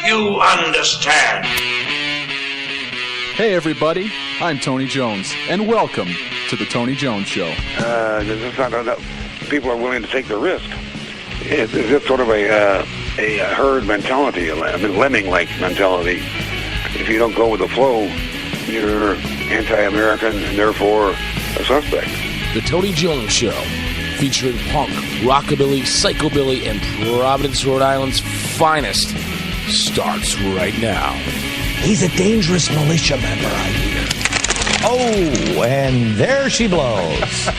you understand. Hey everybody, I'm Tony Jones, and welcome to the Tony Jones Show. It's not enough. People are willing to take the risk. It's just sort of a herd mentality, a lemming-like mentality. If you don't go with the flow, you're anti-American and therefore a suspect. The Tony Jones Show, featuring punk, rockabilly, psychobilly, and Providence, Rhode Island's finest, starts right now. He's a dangerous militia member, I hear. Oh, and there she blows.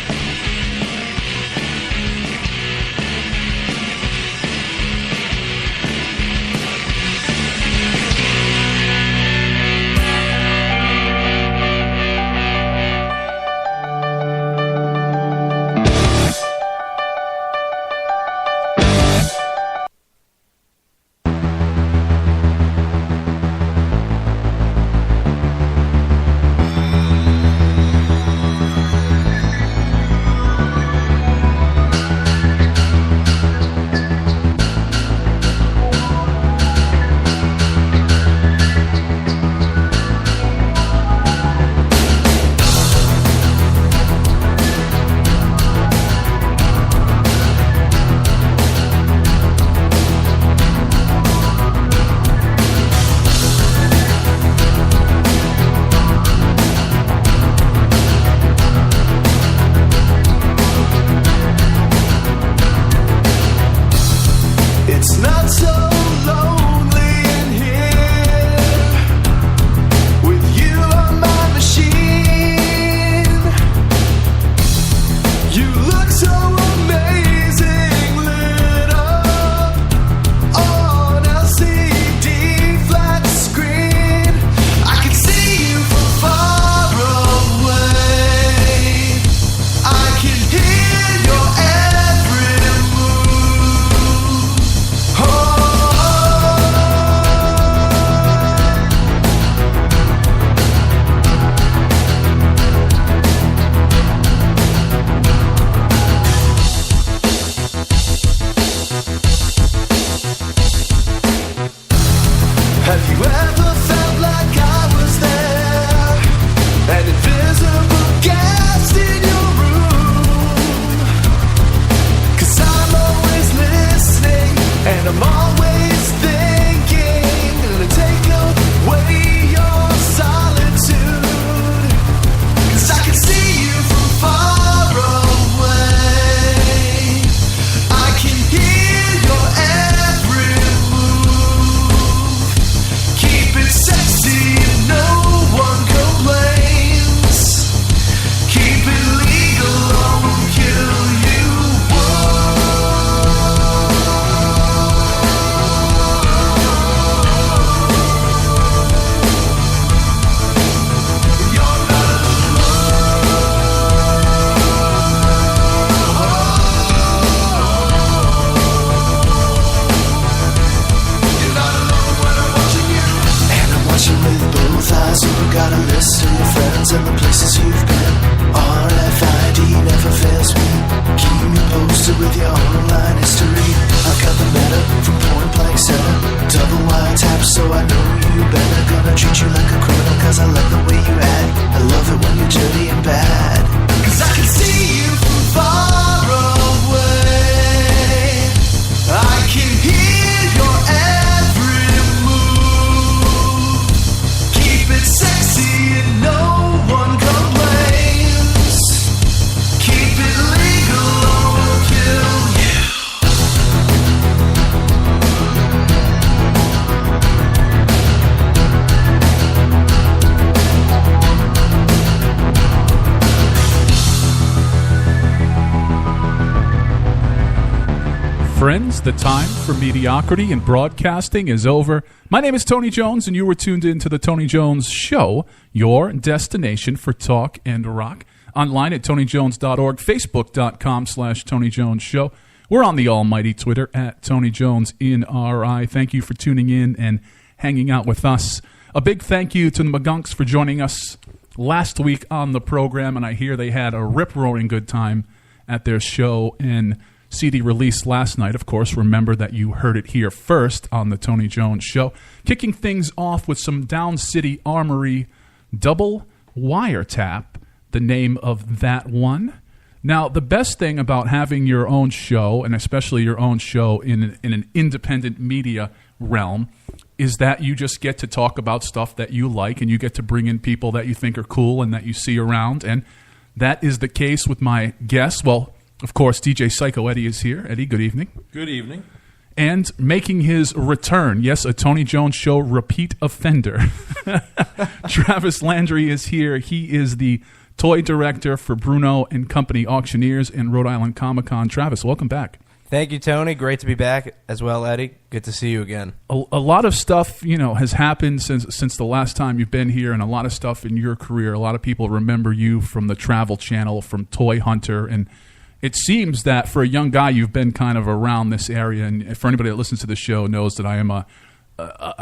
Friends, the time for mediocrity in broadcasting is over. My name is Tony Jones, and you were tuned in to the Tony Jones Show, your destination for talk and rock. Online at tonyjones.org, facebook.com/Tony Jones Show. We're on the almighty Twitter at Tony Jones in RI. Thank you for tuning in and hanging out with us. A big thank you to the McGunks for joining us last week on the program, and I hear they had a rip-roaring good time at their show, and CD released last night. Of course, remember that you heard it here first on the Tony Jones Show. Kicking things off with some Down City Armory Double Wiretap, the name of that one. Now, the best thing about having your own show, and especially your own show in an independent media realm, is that you just get to talk about stuff that you like, and you get to bring in people that you think are cool and that you see around. And that is the case with my guests. Well, of course, DJ Psycho Eddie is here. Eddie, good evening. Good evening. And making his return, yes, a Tony Jones Show repeat offender, Travis Landry is here. He is the toy director for Bruno and Company Auctioneers in Rhode Island Comic-Con. Travis, welcome back. Thank you, Tony. Great to be back as well, Eddie. Good to see you again. A lot of stuff, has happened since the last time you've been here, and a lot of stuff in your career. A lot of people remember you from the Travel Channel, from Toy Hunter, and it seems that for a young guy, you've been kind of around this area. And for anybody that listens to the show knows that I am a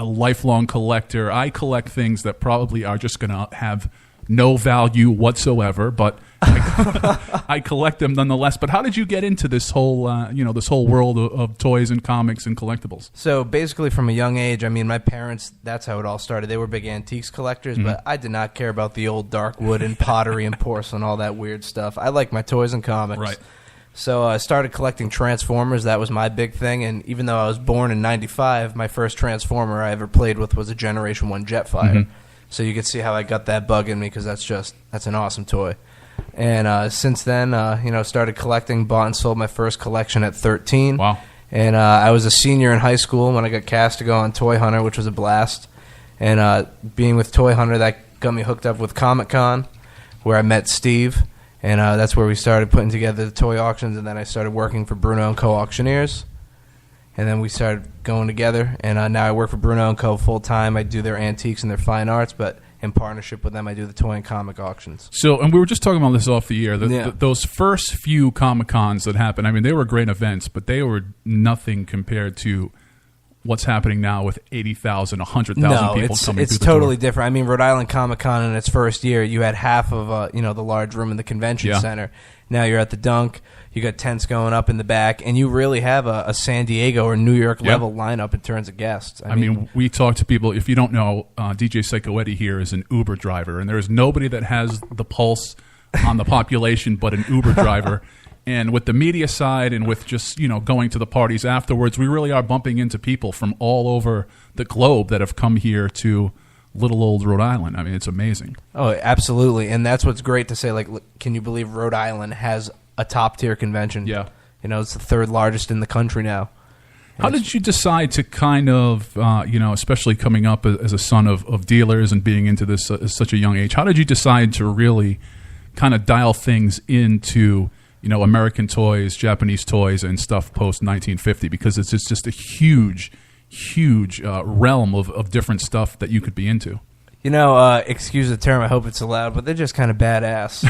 lifelong collector. I collect things that probably are just going to have no value whatsoever, but I collect them nonetheless. But how did you get into this whole, this whole world of toys and comics and collectibles? So basically, from a young age, my parents, that's how it all started. They were big antiques collectors, but I did not care about the old dark wood and pottery and porcelain, all that weird stuff. I like my toys and comics. Right. So I started collecting Transformers. That was my big thing. And even though I was born in 95, my first Transformer I ever played with was a Generation 1 Jetfire. Mm-hmm. So you can see how I got that bug in me, because that's an awesome toy. And since then, started collecting, bought and sold my first collection at 13. Wow. And I was a senior in high school when I got cast to go on Toy Hunter, which was a blast. And being with Toy Hunter, that got me hooked up with Comic-Con, where I met Steve. And that's where we started putting together the toy auctions. And then I started working for Bruno & Co. Auctioneers. And then we started going together, and now I work for Bruno & Co. full-time. I do their antiques and their fine arts, but in partnership with them, I do the toy and comic auctions. So, and we were just talking about this off the air, those first few Comic-Cons that happened, they were great events, but they were nothing compared to what's happening now with 80,000, 100,000 people coming through the it's totally different. Rhode Island Comic-Con in its first year, you had half of the large room in the convention center. Now you're at the Dunk. You got tents going up in the back, and you really have a San Diego or New York level lineup in terms of guests. I mean, we talk to people. If you don't know, DJ Psycho Eddie here is an Uber driver, and there is nobody that has the pulse on the population but an Uber driver. And with the media side and with just, going to the parties afterwards, we really are bumping into people from all over the globe that have come here to little old Rhode Island. It's amazing. Oh, absolutely. And that's what's great to say. Like, can you believe Rhode Island has a top-tier convention? Yeah. It's the third largest in the country now. How did you decide to kind of, especially coming up as a son of dealers and being into this at such a young age, how did you decide to really kind of dial things into, American toys, Japanese toys, and stuff post-1950? Because it's just a huge realm of different stuff that you could be into. Excuse the term, I hope it's allowed, but they're just kind of badass.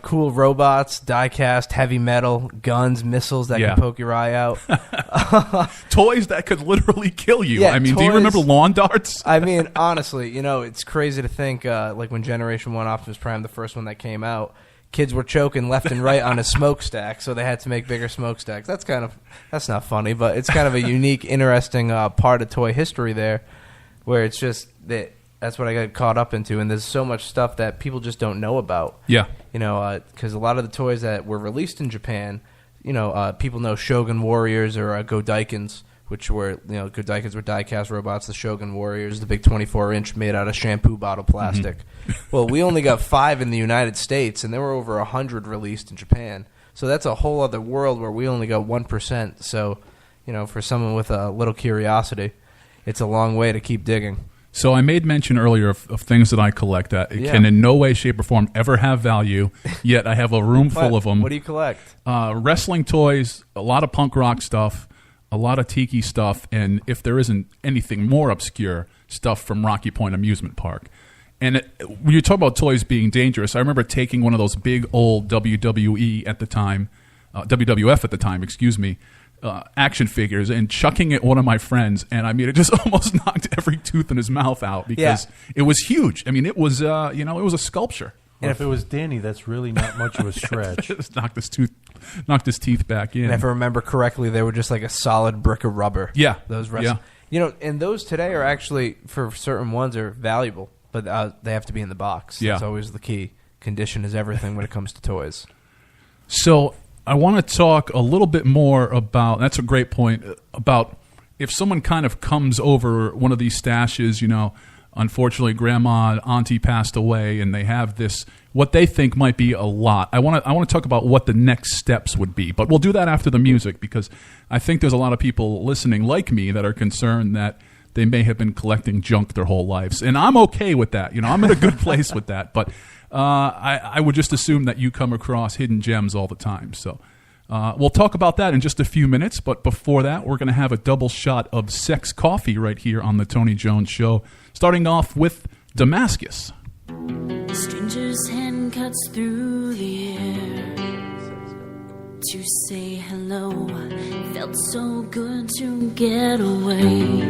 Cool robots, die-cast, heavy metal, guns, missiles that can poke your eye out. Toys that could literally kill you. Yeah, do you remember lawn darts? Honestly, it's crazy to think, like when Generation 1 Optimus Prime, the first one that came out, kids were choking left and right on a smokestack, so they had to make bigger smokestacks. That's not funny, but it's kind of a unique, interesting part of toy history there, where it's just that's what I got caught up into, and there's so much stuff that people just don't know about. Yeah. Because a lot of the toys that were released in Japan, people know Shogun Warriors or Godaikins, which were, Godaikins were die-cast robots. The Shogun Warriors, the big 24-inch made out of shampoo bottle plastic. Mm-hmm. Well, we only got 5 in the United States, and there were over 100 released in Japan. So that's a whole other world where we only got 1%. So, for someone with a little curiosity, it's a long way to keep digging. So I made mention earlier of things that I collect that can in no way, shape, or form ever have value, yet I have a room full of them. What do you collect? Wrestling toys, a lot of punk rock stuff, a lot of tiki stuff, and if there isn't anything more obscure, stuff from Rocky Point Amusement Park. And when you talk about toys being dangerous, I remember taking one of those big old WWF at the time, action figures and chucking at one of my friends, and it just almost knocked every tooth in his mouth out because it was huge. It was it was a sculpture. And if it was Danny, that's really not much of a stretch. Just knocked his tooth knocked his teeth back in. And if I remember correctly, they were just like a solid brick of rubber. Yeah. Those wrestling. Yeah. And those today are actually, for certain ones, are valuable, but they have to be in the box. Yeah. That's always the key. Condition is everything when it comes to toys. So I want to talk a little bit more about, that's a great point, about if someone kind of comes over one of these stashes, unfortunately grandma, auntie passed away, and they have this, what they think might be a lot. I want to talk about what the next steps would be, but we'll do that after the music, because I think there's a lot of people listening like me that are concerned that they may have been collecting junk their whole lives. And I'm okay with that. I'm in a good place with that. But I would just assume that you come across hidden gems all the time. So we'll talk about that in just a few minutes. But before that, we're going to have a double shot of sex coffee right here on the Tony Jones Show, starting off with Damascus. A stranger's hand cuts through the air to say hello. Felt so good to get away.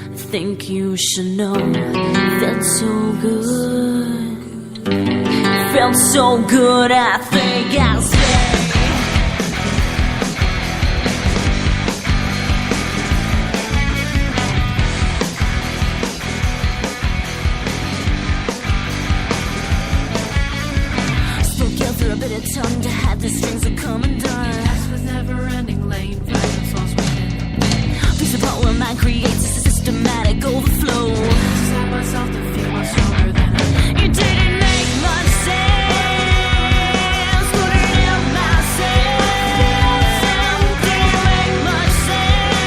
I think you should know. Felt so good. Felt so good. I think I'll stay. Through a bit of tongue to hide the strings that come undone. Past with never-ending lane, violence lost within. Piece of power mind creates a systematic overflow. Inside myself to feel much stronger than I. It didn't make much sense. Couldn't help myself. Didn't make much sense.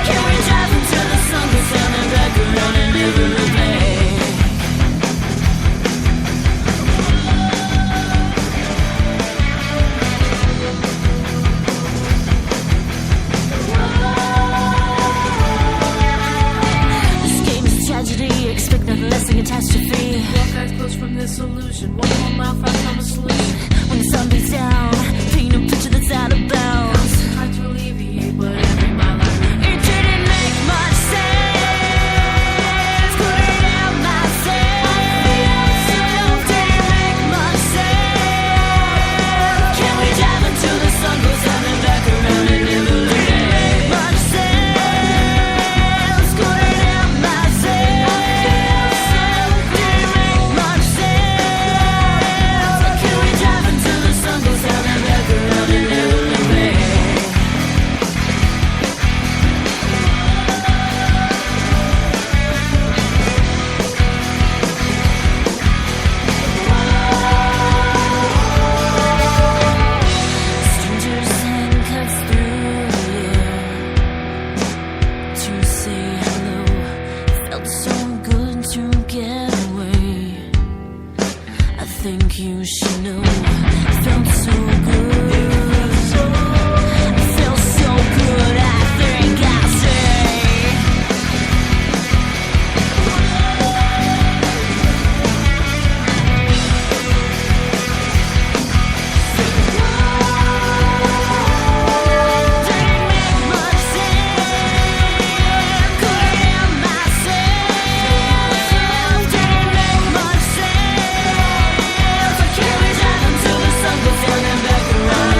Can we drive until the sun goes down and back around and never replay? Expect nothing less than catastrophe. Walk eyes close from this illusion. One more mile from a solution. When the sun beats down, paint a picture that's out of bounds. Hard to alleviate, but every mile I read. It didn't make much sense. Couldn't help myself. Didn't make much sense. Can we dive until the sun goes down and back around and never make much sense. Couldn't help myself. You should know. Felt so good. Felt so good. I think I'll stay. Didn't make much sense. Couldn't help myself. Didn't make much sense. Can we drive until the sun goes down and back around?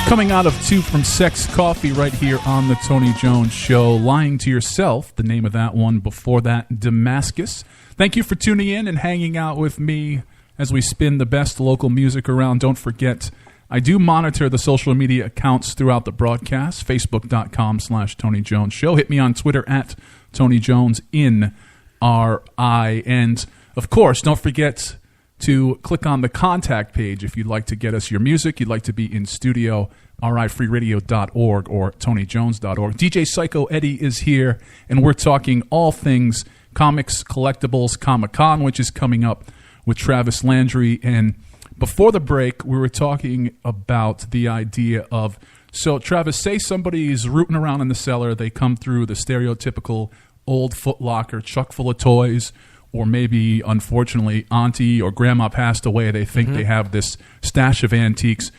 Coming out of Two from Sex Coffee right here on the Tony Jones Show. Lying to Yourself, the name of that one. Before that, Damascus. Thank you for tuning in and hanging out with me as we spin the best local music around. Don't forget, I do monitor the social media accounts throughout the broadcast. Facebook.com/Tony Jones Show. Hit me on Twitter at Tony Jones in RI. And, of course, don't forget to click on the contact page if you'd like to get us your music, you'd like to be in studio, rifreeradio.org or tonyjones.org. DJ Psycho Eddie is here, and we're talking all things comics, collectibles, Comic-Con, which is coming up with Travis Landry. And before the break, we were talking about the idea of, so Travis, say somebody's rooting around in the cellar, they come through the stereotypical old Foot Locker, chuck full of toys, or maybe, unfortunately, auntie or grandma passed away. They think they have this stash of antiques.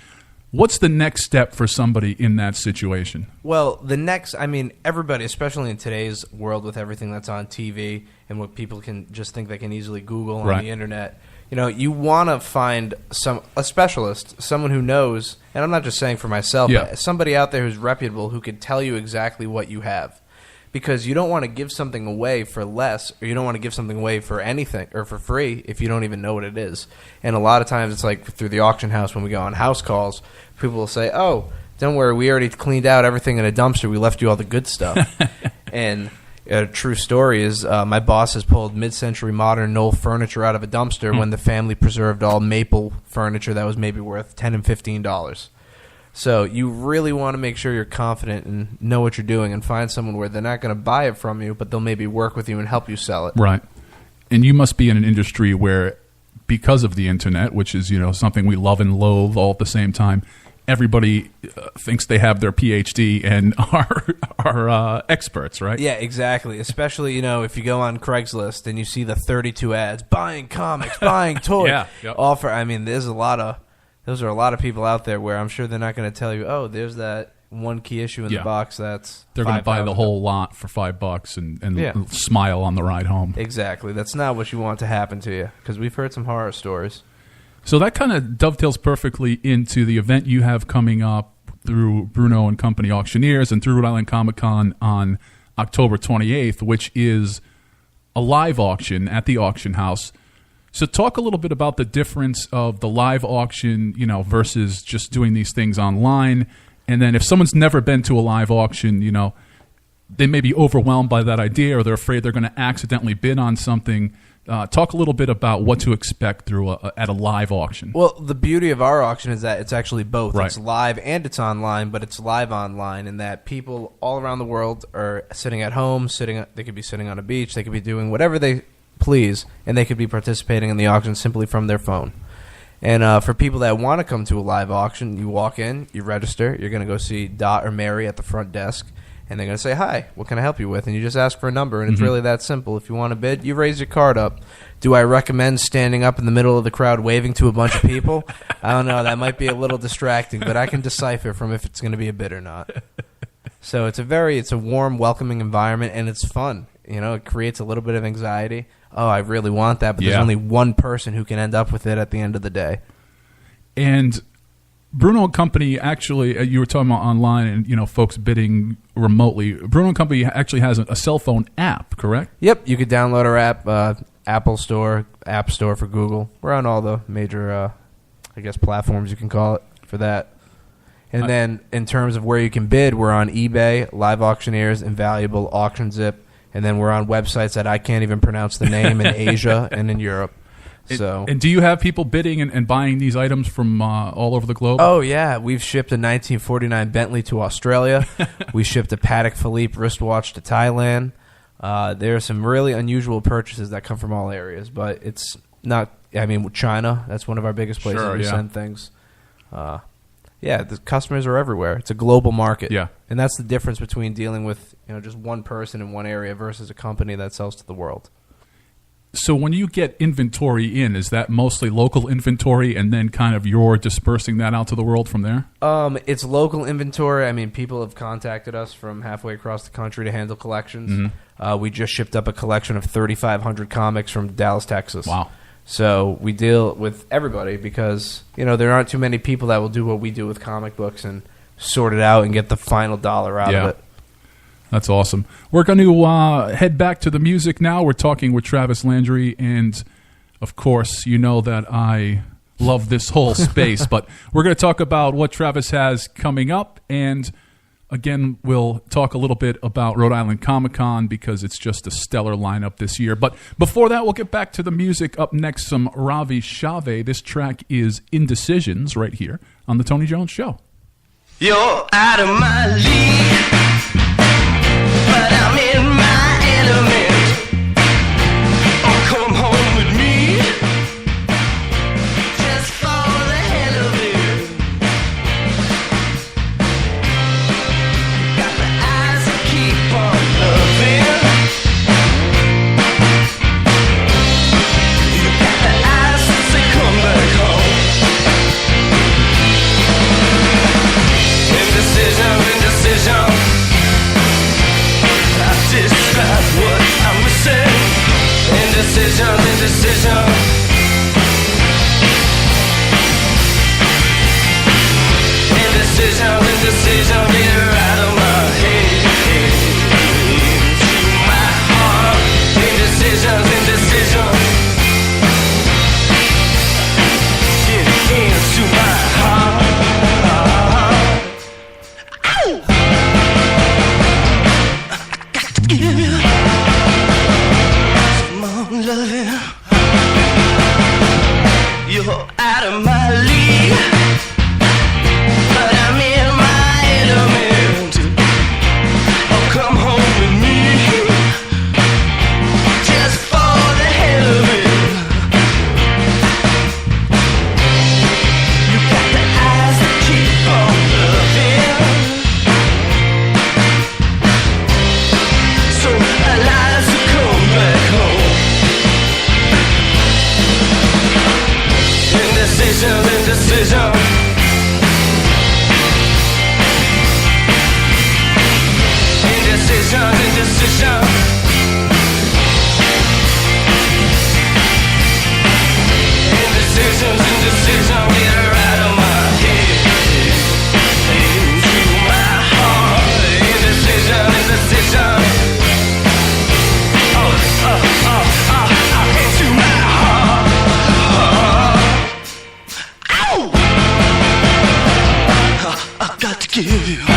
What's the next step for somebody in that situation? Well, the next, I mean, everybody, especially in today's world with everything that's on TV and what people can just think they can easily Google on the internet, you know, you want to find a specialist, someone who knows, and I'm not just saying for myself, but somebody out there who's reputable who can tell you exactly what you have. Because you don't want to give something away for less, or you don't want to give something away for anything or for free if you don't even know what it is. And a lot of times it's like through the auction house when we go on house calls, people will say, "Oh, don't worry, we already cleaned out everything in a dumpster. We left you all the good stuff." And a true story is my boss has pulled mid-century modern Knoll furniture out of a dumpster when the family preserved all maple furniture that was maybe worth $10 and $15. So you really want to make sure you're confident and know what you're doing and find someone where they're not going to buy it from you, but they'll maybe work with you and help you sell it. Right. And you must be in an industry where, because of the internet, which is, you know, something we love and loathe all at the same time, everybody thinks they have their PhD and are experts, right? Yeah, exactly. Especially, you know, if you go on Craigslist and you see the 32 ads, buying comics, buying toys, offer. I mean, those are a lot of people out there where I'm sure they're not going to tell you, oh, there's that one key issue in the box that's they're going to buy the whole lot for $5 and smile on the ride home. Exactly. That's not what you want to happen to you, because we've heard some horror stories. So that kind of dovetails perfectly into the event you have coming up through Bruno and Company Auctioneers and through Rhode Island Comic-Con on October 28th, which is a live auction at the auction house. So talk a little bit about the difference of the live auction, you know, versus just doing these things online. And then if someone's never been to a live auction, you know, they may be overwhelmed by that idea or they're afraid they're going to accidentally bid on something. Talk a little bit about what to expect through at a live auction. Well, the beauty of our auction is that it's actually both. Right. It's live and it's online, but it's live online in that people all around the world are sitting at home, they could be sitting on a beach, they could be doing whatever they please, and they could be participating in the auction simply from their phone. And for people that want to come to a live auction, you walk in, you register, you're going to go see Dot or Mary at the front desk, and they're going to say, "Hi, what can I help you with?" And you just ask for a number, and it's really that simple. If you want to bid, you raise your card up. Do I recommend standing up in the middle of the crowd waving to a bunch of people? I don't know. That might be a little distracting, but I can decipher from if it's going to be a bid or not. So it's a warm, welcoming environment, and it's fun. You know, it creates a little bit of anxiety. Oh, I really want that, but there's only one person who can end up with it at the end of the day. And Bruno and Company actually, you were talking about online and, you know, folks bidding remotely. Bruno and Company actually has a cell phone app, correct? Yep, you could download our app, Apple Store, App Store for Google. We're on all the major, platforms you can call it for that. And then in terms of where you can bid, we're on eBay, Live Auctioneers, Invaluable, Auction Zip. And then we're on websites that I can't even pronounce the name in Asia and in Europe. So, and do you have people bidding and buying these items from all over the globe? Oh, yeah. We've shipped a 1949 Bentley to Australia. We shipped a Patek Philippe wristwatch to Thailand. There are some really unusual purchases that come from all areas, but it's not, China, that's one of our biggest places we send things. The customers are everywhere. It's a global market. Yeah. And that's the difference between dealing with, just one person in one area versus a company that sells to the world. So when you get inventory in, is that mostly local inventory and then kind of you're dispersing that out to the world from there? It's local inventory. I mean, people have contacted us from halfway across the country to handle collections. We just shipped up a collection of 3,500 comics from Dallas, Texas. Wow. So we deal with everybody because, there aren't too many people that will do what we do with comic books and sort it out and get the final dollar out of it. That's awesome. We're going to head back to the music now. We're talking with Travis Landry, and of course, you know that I love this whole space, but we're going to talk about what Travis has coming up, and again, we'll talk a little bit about Rhode Island Comic-Con because it's just a stellar lineup this year. But before that, we'll get back to the music. Up next, some Ravi Shave. This track is Indecisions right here on The Tony Jones Show. You're out of my league, but I'm in my element. Oh, come home with me, just for the hell of it. Got the eyes that keep on loving. You got the eyes that say come back home. Indecision. I describe what I'm missing. Indecision. Indecision, get her out of my head. Into my heart. Indecision. Get into my heart. Give you some more loving. You're out of my league, but I'm in my element. Oh, come home with me, just for the hell of it. You got the eyes that keep on loving. So alive to come back home. Indecision. Indecision. Indecision, get her out of my head. Into my heart. Indecision. Into my heart. Ow! I've got to give you love.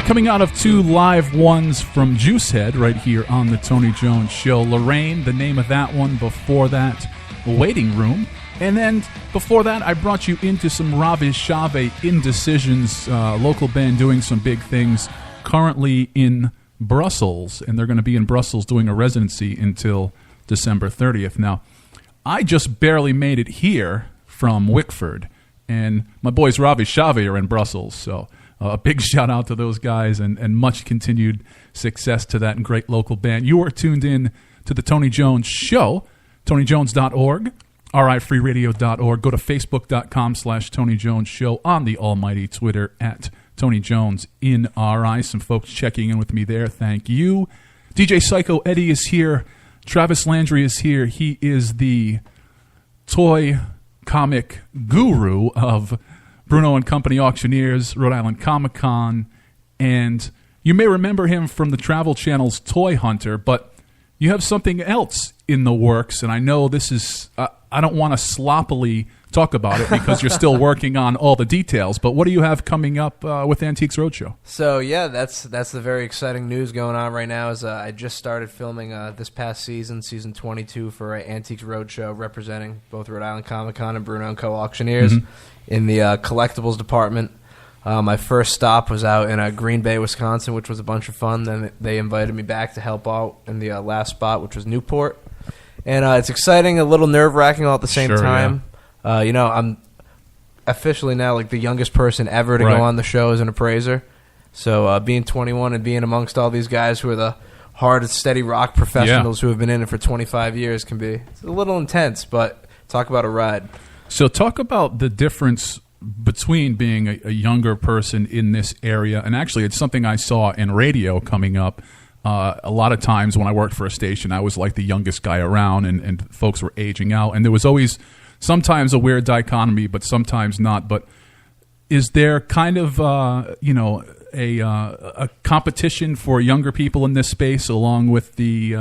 Coming out of 2 live ones from Juicehead right here on the Tony Jones Show. Lorraine, the name of that one. Before that, Waiting Room. And then before that, I brought you into some Ravi Shave Indecisions, local band doing some big things, currently in Brussels. And they're going to be in Brussels doing a residency until December 30th. Now, I just barely made it here from Wickford. And my boys Ravi Shave are in Brussels, so a big shout out to those guys and much continued success to that great local band. You are tuned in to the Tony Jones Show, TonyJones.org, RIFreeRadio.org. Go to Facebook.com/Tony Jones Show, on the almighty Twitter at Tony Jones in RI. Some folks checking in with me there. Thank you. DJ Psycho Eddie is here. Travis Landry is here. He is the toy comic guru of Bruno and Company Auctioneers, Rhode Island Comic-Con, and you may remember him from the Travel Channel's Toy Hunter, but you have something else in the works, and I know this is, I don't want to sloppily talk about it because you're still working on all the details, but what do you have coming up with Antiques Roadshow? So, yeah, that's the very exciting news going on right now. Is I just started filming this past season 22 for Antiques Roadshow, representing both Rhode Island Comic-Con and Bruno & Co. Auctioneers in the collectibles department. My first stop was out in Green Bay, Wisconsin, which was a bunch of fun. Then they invited me back to help out in the last spot, which was Newport. And it's exciting, a little nerve-wracking all at the same time. Yeah. I'm officially now like the youngest person ever to go on the show as an appraiser. So being 21 and being amongst all these guys who are the hard and steady rock professionals who have been in it for 25 years can be it's a little intense, but talk about a ride. So talk about the difference between being a younger person in this area, and actually it's something I saw in radio coming up. A lot of times when I worked for a station, I was like the youngest guy around, and folks were aging out, and there was always sometimes a weird dichotomy, but sometimes not. But is there kind of a competition for younger people in this space, along with the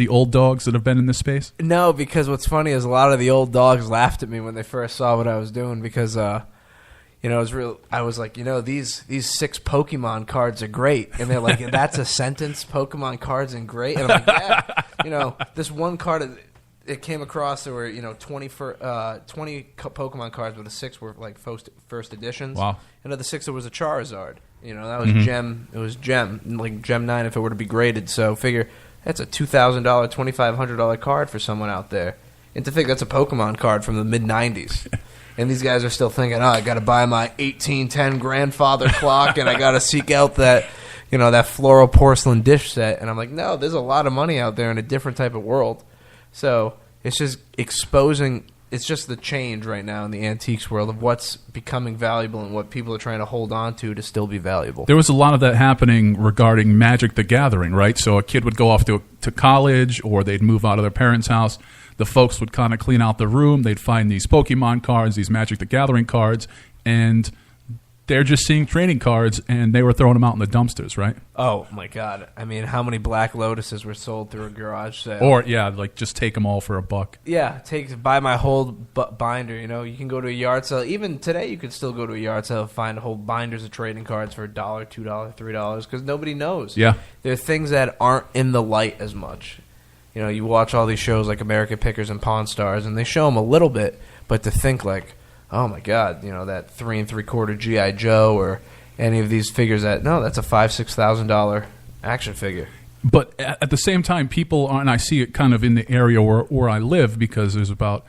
old dogs that have been in this space? No, because what's funny is a lot of the old dogs laughed at me when they first saw what I was doing because it was real. I was like, these 6 Pokemon cards are great, and they're like, that's a sentence. Pokemon cards and great, and I'm like, yeah, this one card. It came across there were 20 Pokemon cards, but the 6 were like first editions. Wow! And of the 6, there was a Charizard. That was Gem. It was Gem, like Gem 9 if it were to be graded. So figure that's a $2,000, $2,500 card for someone out there. And to think that's a Pokemon card from the mid '90s. And these guys are still thinking, I got to buy my 1810 grandfather clock, and I got to seek out that, that floral porcelain dish set. And I'm like, no, there's a lot of money out there in a different type of world. So it's just exposing. It's just the change right now in the antiques world of what's becoming valuable and what people are trying to hold on to still be valuable. There was a lot of that happening regarding Magic the Gathering, right? So a kid would go off to college, or they'd move out of their parents' house. The folks would kind of clean out the room. They'd find these Pokemon cards, these Magic the Gathering cards, and they're just seeing trading cards, and they were throwing them out in the dumpsters, right? Oh, my God. I mean, how many Black Lotuses were sold through a garage sale? Or, just take them all for $1. Yeah, buy my whole binder, You can go to a yard sale. Even today, you could still go to a yard sale and find whole binders of trading cards for $1, $2, $3, because nobody knows. Yeah. There are things that aren't in the light as much. You watch all these shows like American Pickers and Pawn Stars, and they show them a little bit, but to think like, oh my God, that 3 3/4 G.I. Joe or any of these figures that's a $5,000-$6,000 action figure. But at the same time, people are, and I see it kind of in the area where I live, because there's about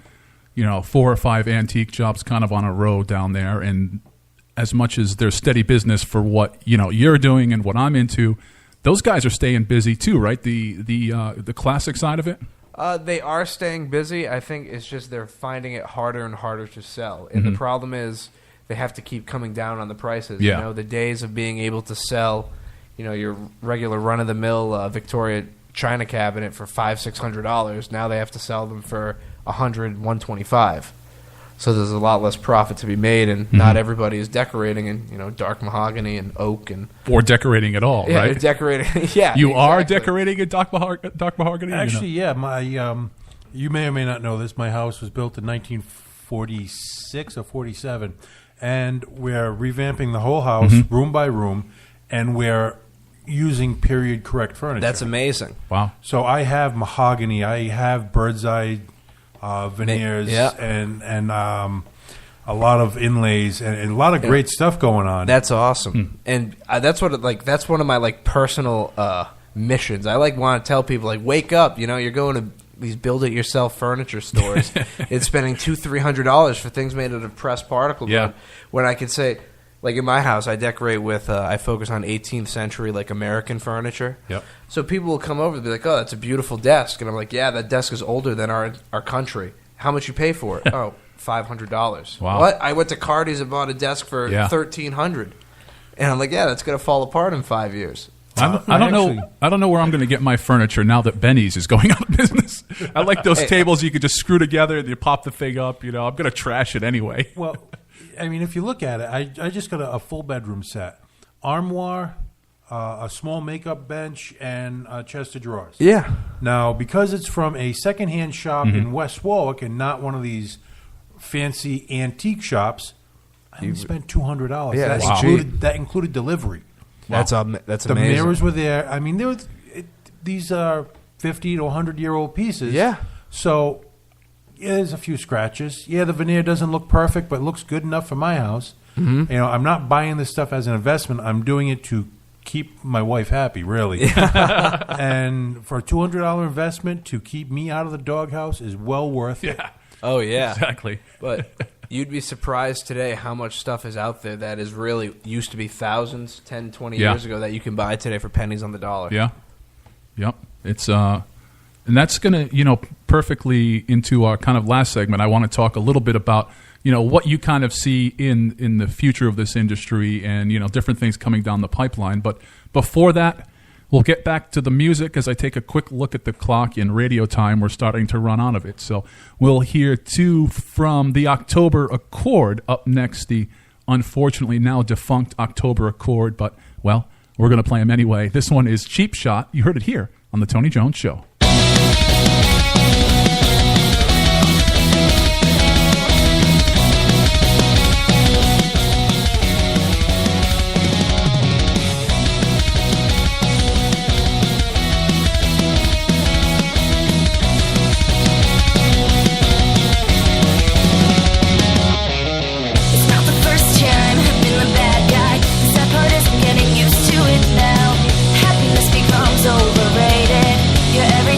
4 or 5 antique shops kind of on a row down there, and as much as there's steady business for what you're doing and what I'm into, those guys are staying busy too, right? The classic side of it. They are staying busy. I think it's just they're finding it harder and harder to sell. And the problem is they have to keep coming down on the prices. Yeah. The days of being able to sell, your regular run-of-the-mill Victoria China cabinet for $500-$600, now they have to sell them for $100, $125. So there's a lot less profit to be made, and not everybody is decorating in dark mahogany and oak or decorating at all, yeah, right? Decorating, yeah. You are decorating in dark mahogany. Actually, yeah. My you may or may not know this. My house was built in 1946 or 47, and we're revamping the whole house room by room. and we're using period correct furniture. That's amazing. Wow. So I have mahogany, I have bird's eye veneers, Yeah. and a lot of inlays and a lot of great stuff going on. That's awesome, and that's that's one of my personal missions. I want to tell people wake up. You're going to these build-it-yourself furniture stores. It's spending $200-300 for things made out of pressed particle board. When I could say, in my house, I decorate with I focus on 18th century American furniture. Yep. So people will come over and be like, "Oh, that's a beautiful desk," and I'm like, "Yeah, that desk is older than our country. How much you pay for it?" "Oh, $500. Wow. What? I went to Cardi's and bought a desk for $1,300. And I'm like, yeah, that's going to fall apart in 5 years. I don't know where I'm going to get my furniture now that Benny's is going out of business. I like those tables you could just screw together and you pop the thing up. I'm going to trash it anyway. Well, I mean, if you look at it, I just got a full bedroom set. Armoire, a small makeup bench, and a chest of drawers. Yeah. Now, because it's from a secondhand shop in West Warwick and not one of these fancy antique shops, I only spent $200. Yeah, that included delivery. That's The amazing. mirrors were there. I mean, these are 50 to 100-year-old pieces. Yeah. So, there's a few scratches. Yeah, the veneer doesn't look perfect, but it looks good enough for my house. Mm-hmm. I'm not buying this stuff as an investment. I'm doing it to keep my wife happy, really. And for a $200 investment to keep me out of the doghouse is well worth it. Oh, yeah. Exactly. But you'd be surprised today how much stuff is out there that is really used to be thousands 10, 20 years ago that you can buy today for pennies on the dollar. Yeah. Yep. It's and that's going to, perfectly into our kind of last segment. I want to talk a little bit about, what you kind of see in the future of this industry and, different things coming down the pipeline. But before that, we'll get back to the music as I take a quick look at the clock in radio time. We're starting to run out of it. So we'll hear two from the October Accord up next, the unfortunately now defunct October Accord. But, well, we're going to play them anyway. This one is Cheap Shot. You heard it here on The Tony Jones Show. It's not the first time I've been the bad guy. The sad part is I'm getting used to it now. Happiness becomes overrated. You're every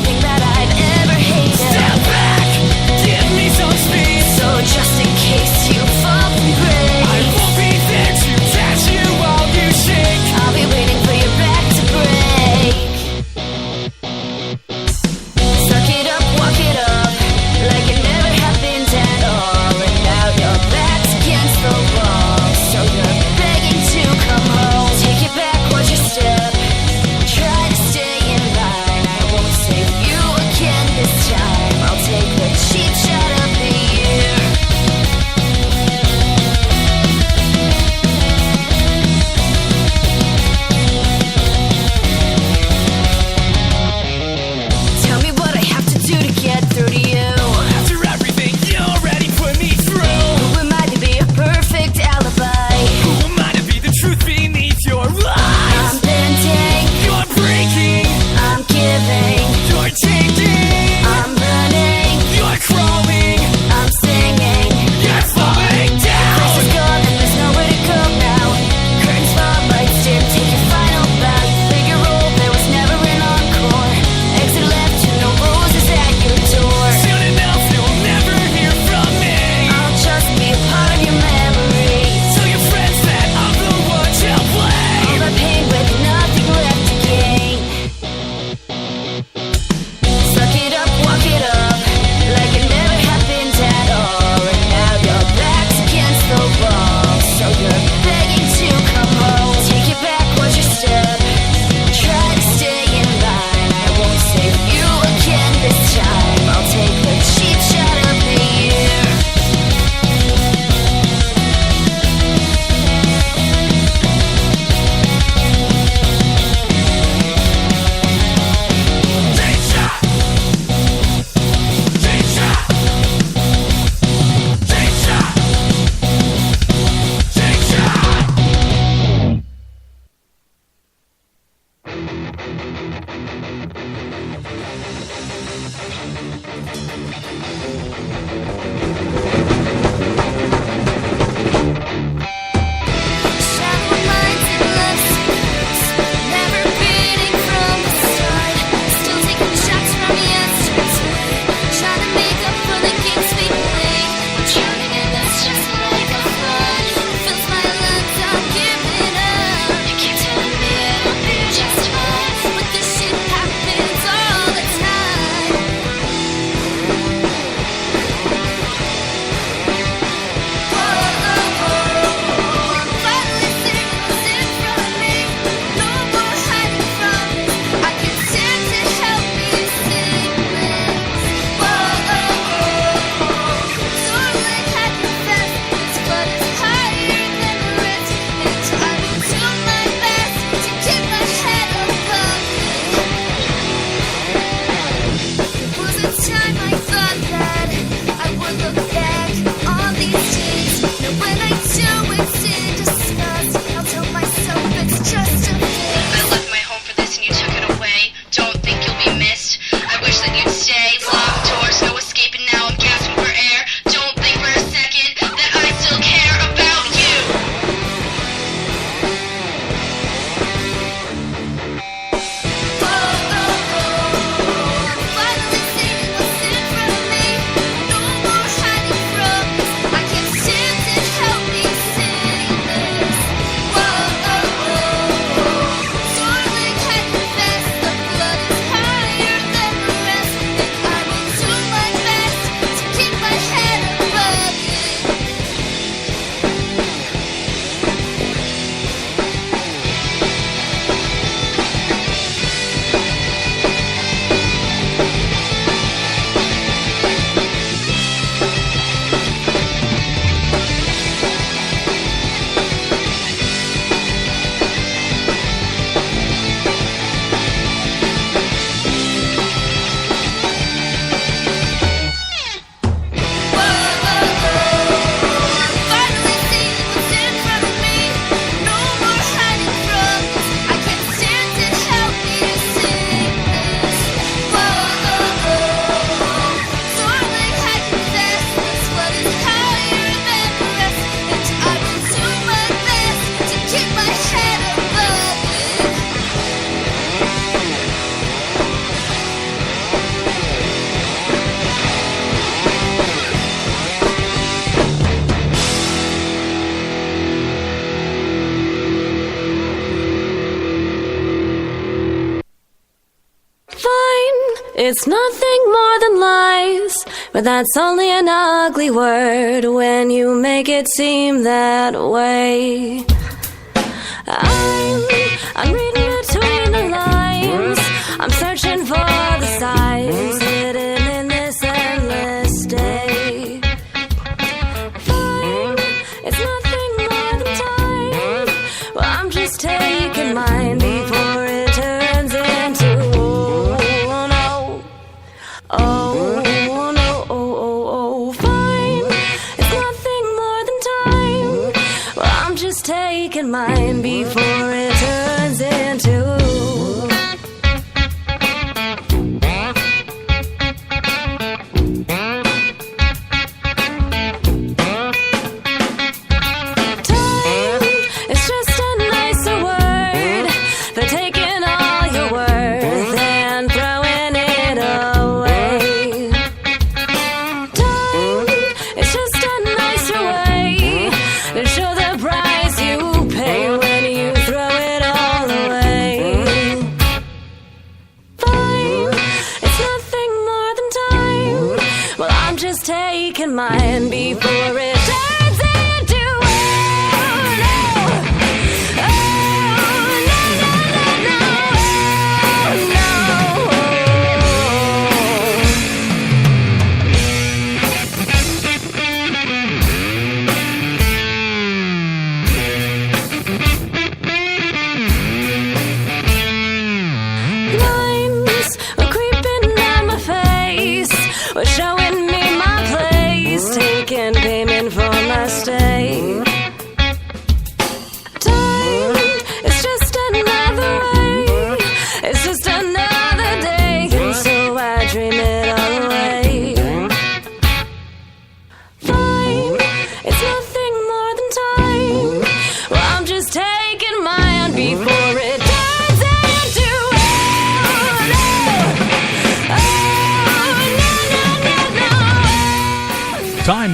Shallow minds and love spirits, never beating from the start. Still taking shots from yesterday, trying to make up for the games we played. Drowning in this just like a flood, fills my lungs, I'm giving up. You keep telling me it'll be just fine, but this shit happens all the time. I'm finally seeing what's in front of me. No more hiding from it. I can stand to help me sing this. Darling, I confess this blood is higher than the rest, and I will do my best to keep my head above it. Was a time I thought that I would look back on these days. Now when I do, it's in disgust. I'll tell myself it's just a phase. I left my home for this and you took it away. Don't think you'll be missed. I wish that you'd stay. Locked doors, no escaping now. I'm gasping for air. Don't think for a second that I still care about you. I'm finally seeing what's in front of me. No more hiding from this. I can stand to help me sing this. Darling, I confess the blood is higher than the rest, and I will do my best to keep my head above it. I'm finally seeing what's in front of me. No more hiding from this. I can stand to help me sing this. Darling, I confess this blood is higher than the rest, and I will do my best to keep my head above it. Fine, it's nothing more than lies, but that's only an ugly word when you make it seem that way. I'm reading between the lines, I'm searching for the signs hidden in this endless day. Fine, it's nothing more than time, well, I'm just taking mine before it turns into fine. It's nothing more than time. Well, I'm just taking mine before it turns into. Time is just a nicer word for taking all your worth and throwing it away. Time is just a nicer way to show the price you pay when you throw it all away. Fine, it's nothing more than time. Well, I'm just taking mine before it turns into lines were creeping down my face, were showing me my place, taking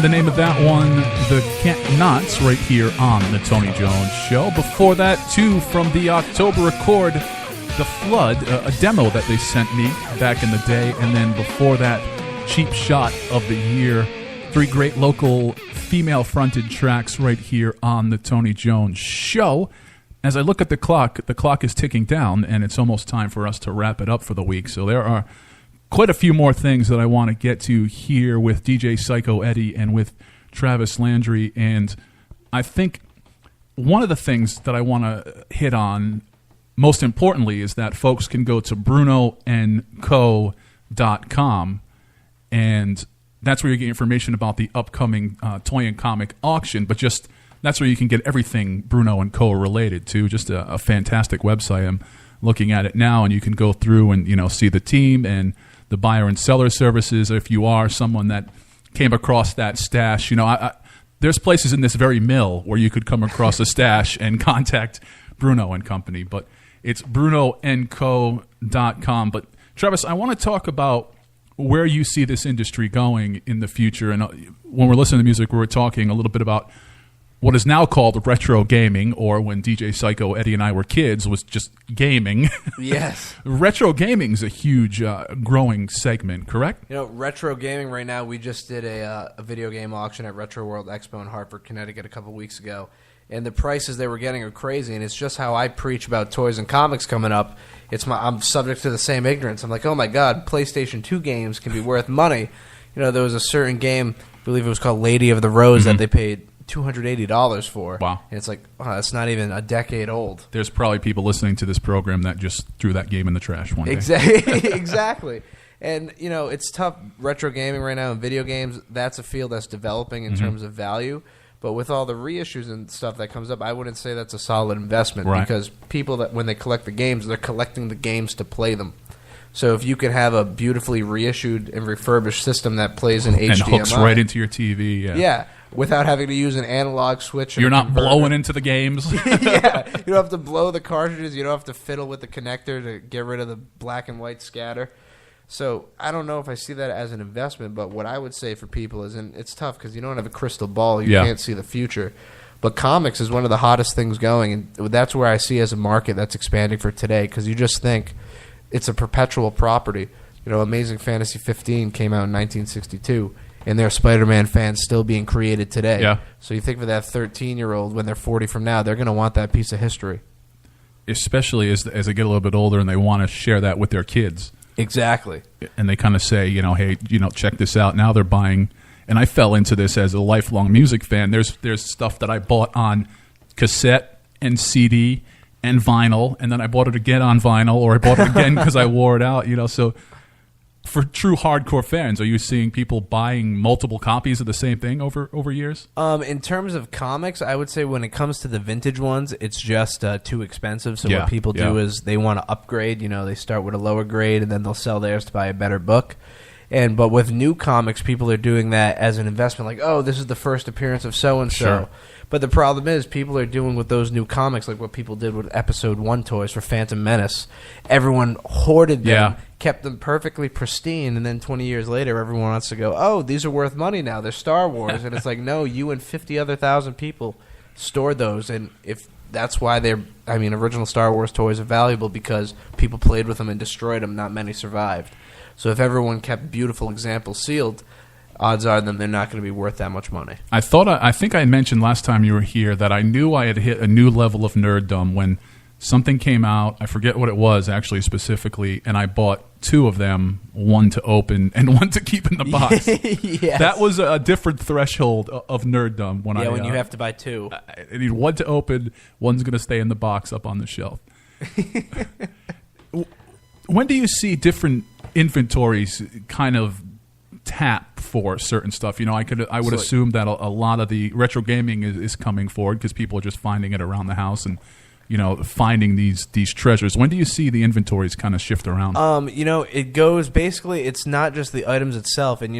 the name of that one, The Can't Nots, right here on the Tony Jones Show. Before that, too, from the October record, The Flood, a demo that they sent me back in the day. And then before that, Cheap Shot of the Year. 3 great local female-fronted tracks right here on the Tony Jones Show. As I look at the clock is ticking down, and it's almost time for us to wrap it up for the week. So there are quite a few more things that I want to get to here with DJ Psycho Eddie and with Travis Landry. And I think one of the things that I want to hit on most importantly is that folks can go to brunoandco.com, and that's where you get information about the upcoming toy and comic auction, but just that's where you can get everything Bruno and Co. related to. Just a fantastic website. I'm looking at it now, and you can go through and see the team and the buyer and seller services. If you are someone that came across that stash, there's places in this very mill where you could come across a stash and contact Bruno and Company. But it's brunoandco.com. But Travis, I want to talk about where you see this industry going in the future. And when we're listening to music, we're talking a little bit about what is now called retro gaming, or when DJ Psycho Eddie and I were kids was just gaming. Yes. Retro gaming is a huge growing segment, correct? Retro gaming right now, we just did a video game auction at Retro World Expo in Hartford, Connecticut a couple weeks ago. And the prices they were getting are crazy, and it's just how I preach about toys and comics coming up. I'm subject to the same ignorance. I'm like, oh my God, PlayStation 2 games can be worth money. There was a certain game, I believe it was called Lady of the Rose, that they paid $280 for. Wow. And it's like, that's not even a decade old. There's probably people listening to this program that just threw that game in the trash one day. Exactly. And, it's tough. Retro gaming right now and video games, that's a field that's developing in terms of value. But with all the reissues and stuff that comes up, I wouldn't say that's a solid investment. Right. Because people, that when they collect the games, they're collecting the games to play them. So if you could have a beautifully reissued and refurbished system that plays in HDMI. And hooks right into your TV. Yeah. Without having to use an analog switch. You're not blowing into the games. Yeah. You don't have to blow the cartridges. You don't have to fiddle with the connector to get rid of the black and white scatter. So I don't know if I see that as an investment, but what I would say for people is, and it's tough because you don't have a crystal ball. You can't see the future. But comics is one of the hottest things going, and that's where I see as a market that's expanding for today, because you just think it's a perpetual property. Amazing Fantasy 15 came out in 1962. And there are Spider-Man fans still being created today. Yeah. So you think for that 13-year-old, when they're 40 from now, they're going to want that piece of history. Especially as they get a little bit older and they want to share that with their kids. Exactly. And they kind of say, hey, check this out. Now they're buying, and I fell into this as a lifelong music fan. There's stuff that I bought on cassette and CD and vinyl, and then I bought it again on vinyl, or I bought it again because I wore it out. So for true hardcore fans, are you seeing people buying multiple copies of the same thing over years? In terms of comics, I would say when it comes to the vintage ones, it's just too expensive. So what people do is they want to upgrade. They start with a lower grade, and then they'll sell theirs to buy a better book. But with new comics, people are doing that as an investment. Like, oh, this is the first appearance of so-and-so. Sure. But the problem is people are doing with those new comics, like what people did with Episode 1 toys for Phantom Menace. Everyone hoarded them, kept them perfectly pristine, and then 20 years later, everyone wants to go, oh, these are worth money now. They're Star Wars. And it's like, no, you and 50 other thousand people stored those. And if that's why original Star Wars toys are valuable, because people played with them and destroyed them. Not many survived. So if everyone kept beautiful examples sealed, odds are that they're not going to be worth that much money. I think I mentioned last time you were here that I knew I had hit a new level of nerddom when something came out. I forget what it was actually specifically, and I bought 2 of them, one to open and one to keep in the box. Yes. That was a different threshold of nerddom. When you have to buy 2. I need one to open, one's going to stay in the box up on the shelf. When do you see different inventories kind of tap for certain stuff? I would assume that a lot of the retro gaming is coming forward because people are just finding it around the house and finding these treasures. When do you see the inventories kind of shift around? It goes basically. It's not just the items itself, and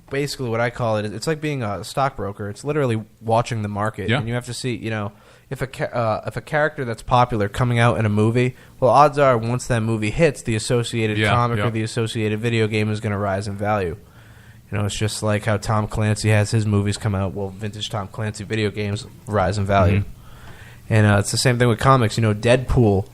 basically what I call it is it's like being a stockbroker. It's literally watching the market, and you have to see if a character that's popular coming out in a movie, well, odds are once that movie hits, the associated comic or the associated video game is going to rise in value. You know, it's just like how Tom Clancy has his movies come out. Well, vintage Tom Clancy video games rise in value. And it's the same thing with comics. You know, Deadpool,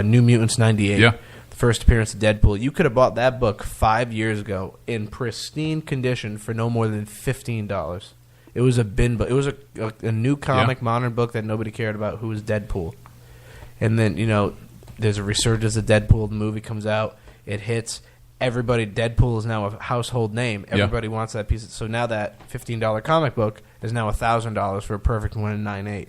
New Mutants 98. Yeah. The first appearance of Deadpool. You could have bought that book 5 years ago in pristine condition for no more than $15. It was a bin book. It was a new comic, modern book that nobody cared about, who was Deadpool. And then, you know, there's a resurgence of Deadpool. The movie comes out. It hits. Everybody, Deadpool is now a household name. Everybody wants that piece. So now that $15 comic book is now $1,000 for a perfect one in 9.8.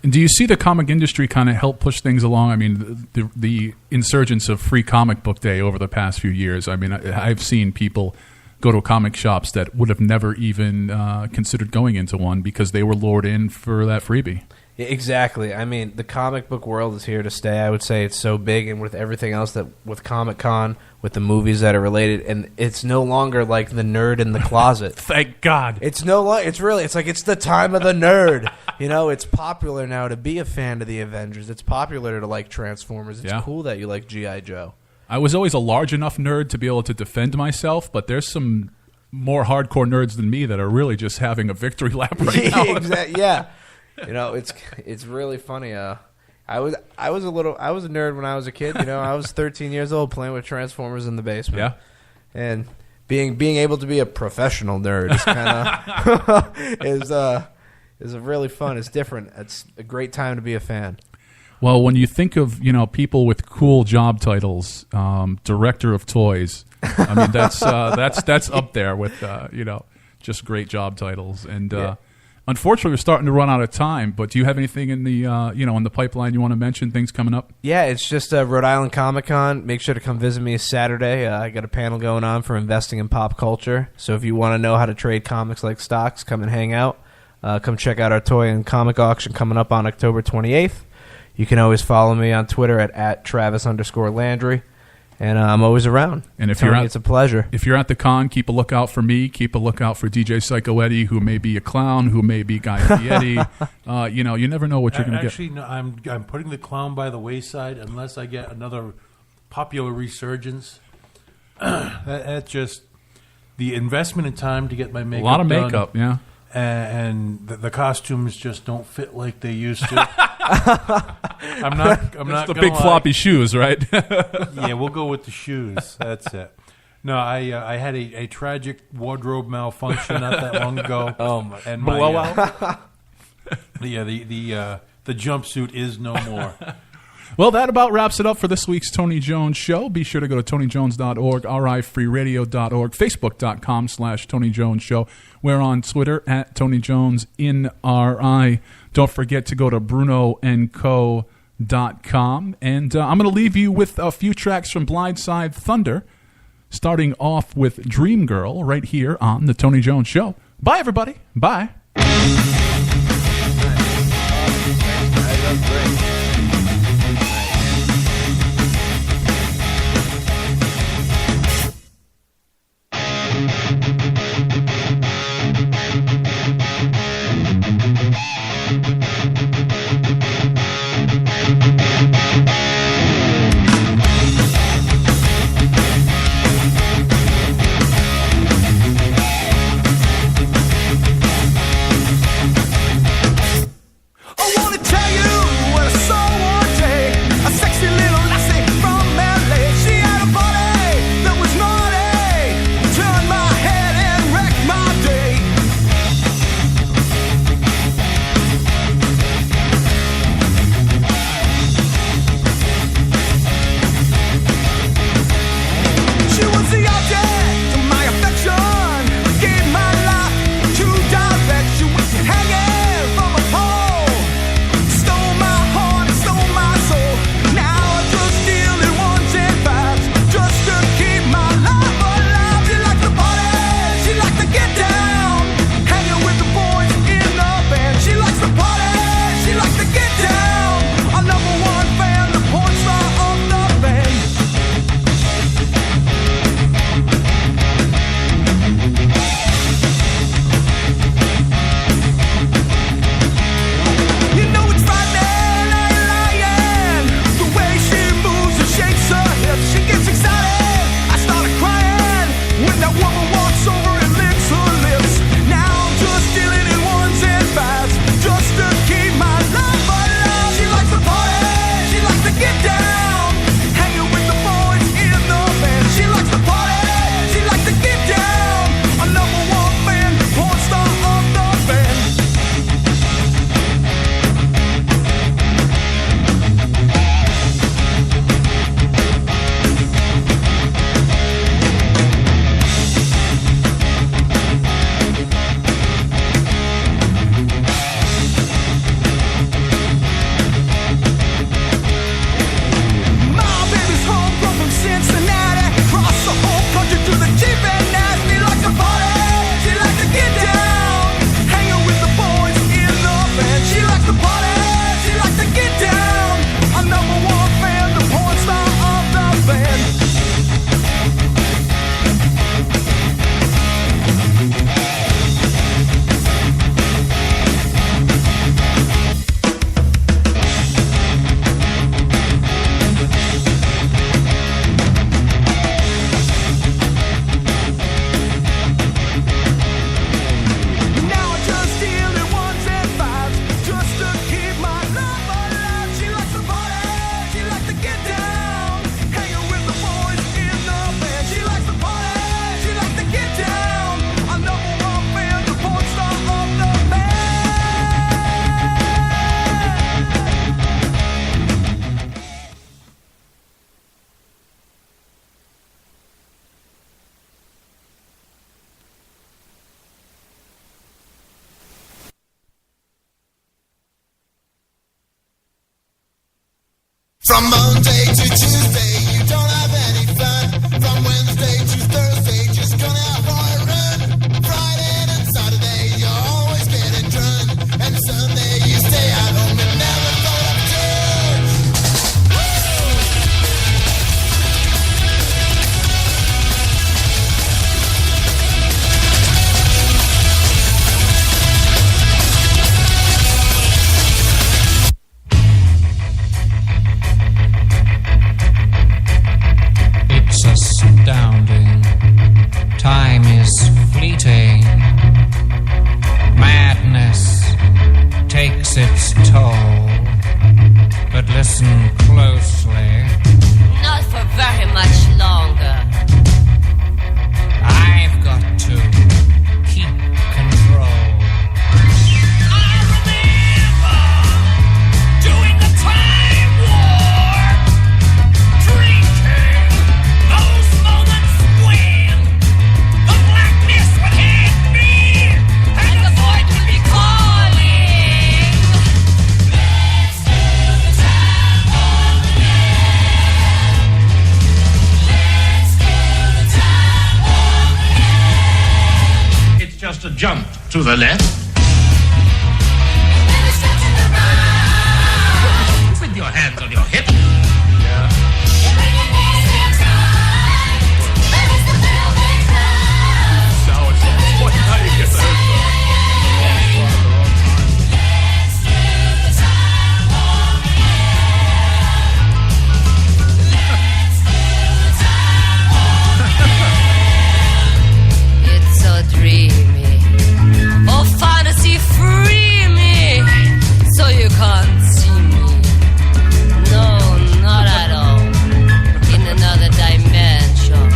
And do you see the comic industry kind of help push things along? I mean, the insurgence of free comic book day over the past few years. I mean, I've seen people go to comic shops that would have never even considered going into one because they were lured in for that freebie. Yeah, exactly. I mean, the comic book world is here to stay. I would say it's so big, and with everything else that with Comic-Con, with the movies that are related, and it's no longer like the nerd in the closet. Thank God. It's no longer. It's like it's the time of the nerd. You know, it's popular now to be a fan of the Avengers. It's popular to like Transformers. It's cool that you like G.I. Joe. I was always a large enough nerd to be able to defend myself, but there's some more hardcore nerds than me that are really just having a victory lap right now. Exactly. Yeah. You know, it's really funny. I was a nerd when I was a kid. You know, I was 13 years old playing with Transformers in the basement. Yeah. And being able to be a professional nerd is kind of is really fun. It's different. It's a great time to be a fan. Well, when you think of, you know, people with cool job titles, director of toys, I mean that's up there with you know, just great job titles. And unfortunately, we're starting to run out of time. But do you have anything in the in the pipeline you want to mention? Things coming up? Yeah, it's just Rhode Island Comic Con. Make sure to come visit me Saturday. I got a panel going on for investing in pop culture. So if you want to know how to trade comics like stocks, come and hang out. Come check out our toy and comic auction coming up on October 28th. You can always follow me on Twitter at Travis_Landry. And I'm always around. And if Tony, it's a pleasure. If you're at the con, keep a lookout for me. Keep a lookout for DJ Psycho Eddie, who may be a clown, who may be Guy Fieri. You know, you never know what you're going to get. Actually, no, I'm putting the clown by the wayside unless I get another popular resurgence. That's just the investment in time to get my makeup. A lot of done, makeup, yeah. And the costumes just don't fit like they used to. I'm not. It's the big floppy shoes, right? Yeah, we'll go with the shoes. That's it. No, I had a tragic wardrobe malfunction not that long ago. Oh my! And blowout. The jumpsuit is no more. Well, that about wraps it up for this week's Tony Jones Show. Be sure to go to TonyJones.org, RIFreeRadio.org, Facebook.com/Tony Jones Show. We're on Twitter at Tony Jones in RI. Don't forget to go to BrunoandCo.com. And I'm going to leave you with a few tracks from Blindside Thunder, starting off with Dream Girl right here on the Tony Jones Show. Bye, everybody. Bye. From Monday to Tuesday, you don't have any fun. From Wednesday to Thursday, just gonna out for a run. Friday and Saturday, you're always getting drunk. And Sunday, you stay at home and never thought of church. It's astounding. Time is fleeting. Madness takes its toll. But listen closely. Not for very much longer. I've got to keep control. I remember doing the time war, drinking those moments when the blackness would hit me and the void would be calling. Let's do the time war again. Let's do the time war again. It's just a jump to the left. With your hands on your hips. It's so dreamy. Oh, fantasy free me. So you can't see me. No, not at all. In another dimension.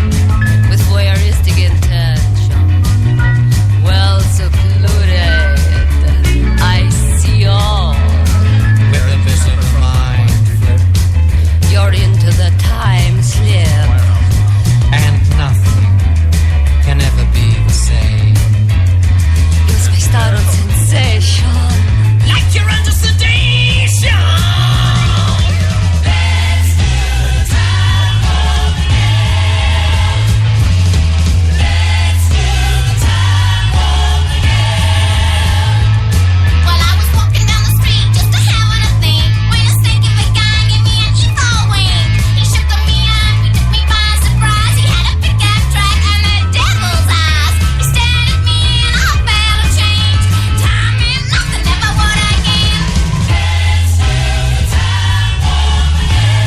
With voyeuristic intention. Well secluded. I see all. With a visit mind flip. You're into the time slip. And nothing can ever be the same. It's my startled sensation. Like you're under sedation. Let's do the time war again. Let's do the time war again. Well, I was walking down the street just a having a thing when a stinking big guy gave me an evil wink. He shook me up, he took me by surprise. He had a pickup truck and the devil's eyes. He stared at me and I felt a change. Time and nothing ever would again. Let's do the time war again.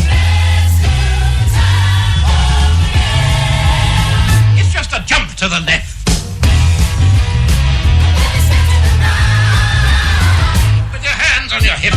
Let's do the time war again. It's just a jump to the left. With your hands on your hips.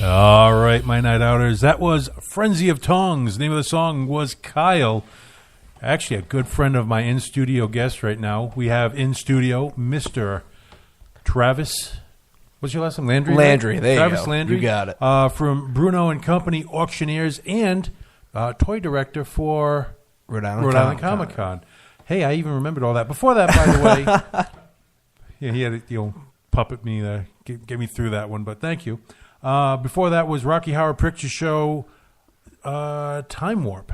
All right, my night outers. That was Frenzy of Tongues. The name of the song was Kyle. Actually, a good friend of my in-studio guest right now. We have in studio Mr. Travis What's your last name? Landry? Landry, right? there you Travis go. Landry. You got it. From Bruno and Company Auctioneers and toy director for Rhode Island Comic-Con. Hey, I even remembered all that. Before that, by the way, yeah, he had to puppet me to get me through that one, but thank you. Before that was Rocky Horror Picture Show Time Warp.